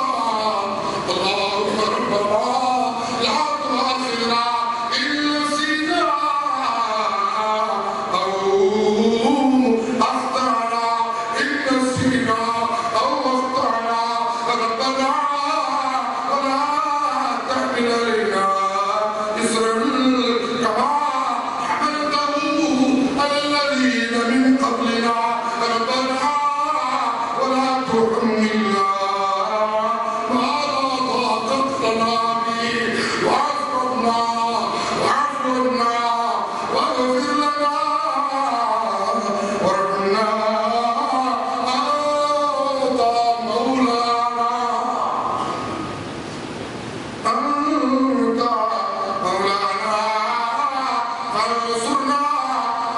اللهم ربنا لا تؤاخذنا إن نسينا أو أخطأنا إن نسينا أو أخطأنا ربنا ولا تحمل علينا إصرا كما حملته على الذين من قبلنا ربنا ولا تحملنا ما لا طاقة لنا به واعف عنا واغفر لنا وارحمنا أنت مولانا فانصرنا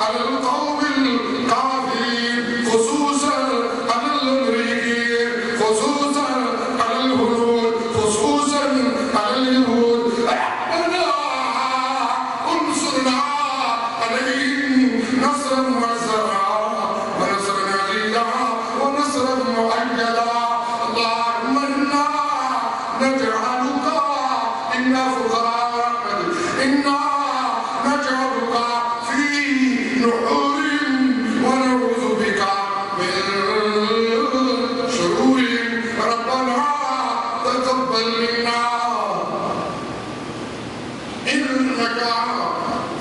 على القوم الكافرين خصوصا على الأمريكيين خصوصا على الهنود خصوصا على اليهود ربنا انصرنا عليهم نصرا مؤزرا ونصرا عزيزا ونصرا مؤيدا اللهم انا نجعلك إنا فقراء رحمتك إنا نجعلك في نحور ونعوذ بك من شرور ربنا تقبل منا إنك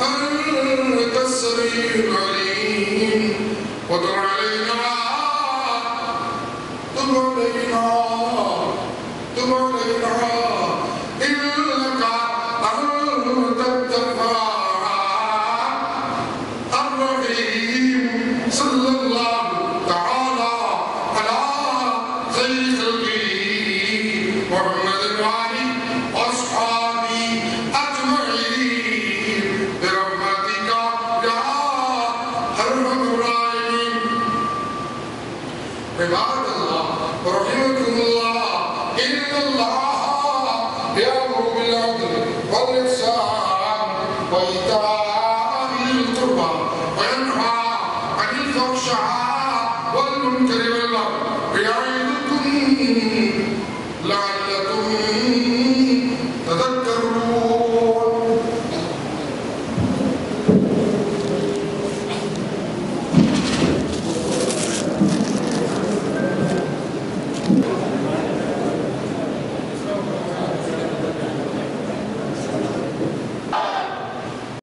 أنت السميع العليم وتب علينا إنك أنت التواب الرحيم صلى الله تعالى على خير خلقه محمد وآله وأصحابه أجمعين برحمتك يا أرحم الراحمين. عباد الله رحمكم الله إن الله يأمر بالعدل والإحسان وإيتاء ذي القربى وينهى عن الفحشاء والمنكر والبغي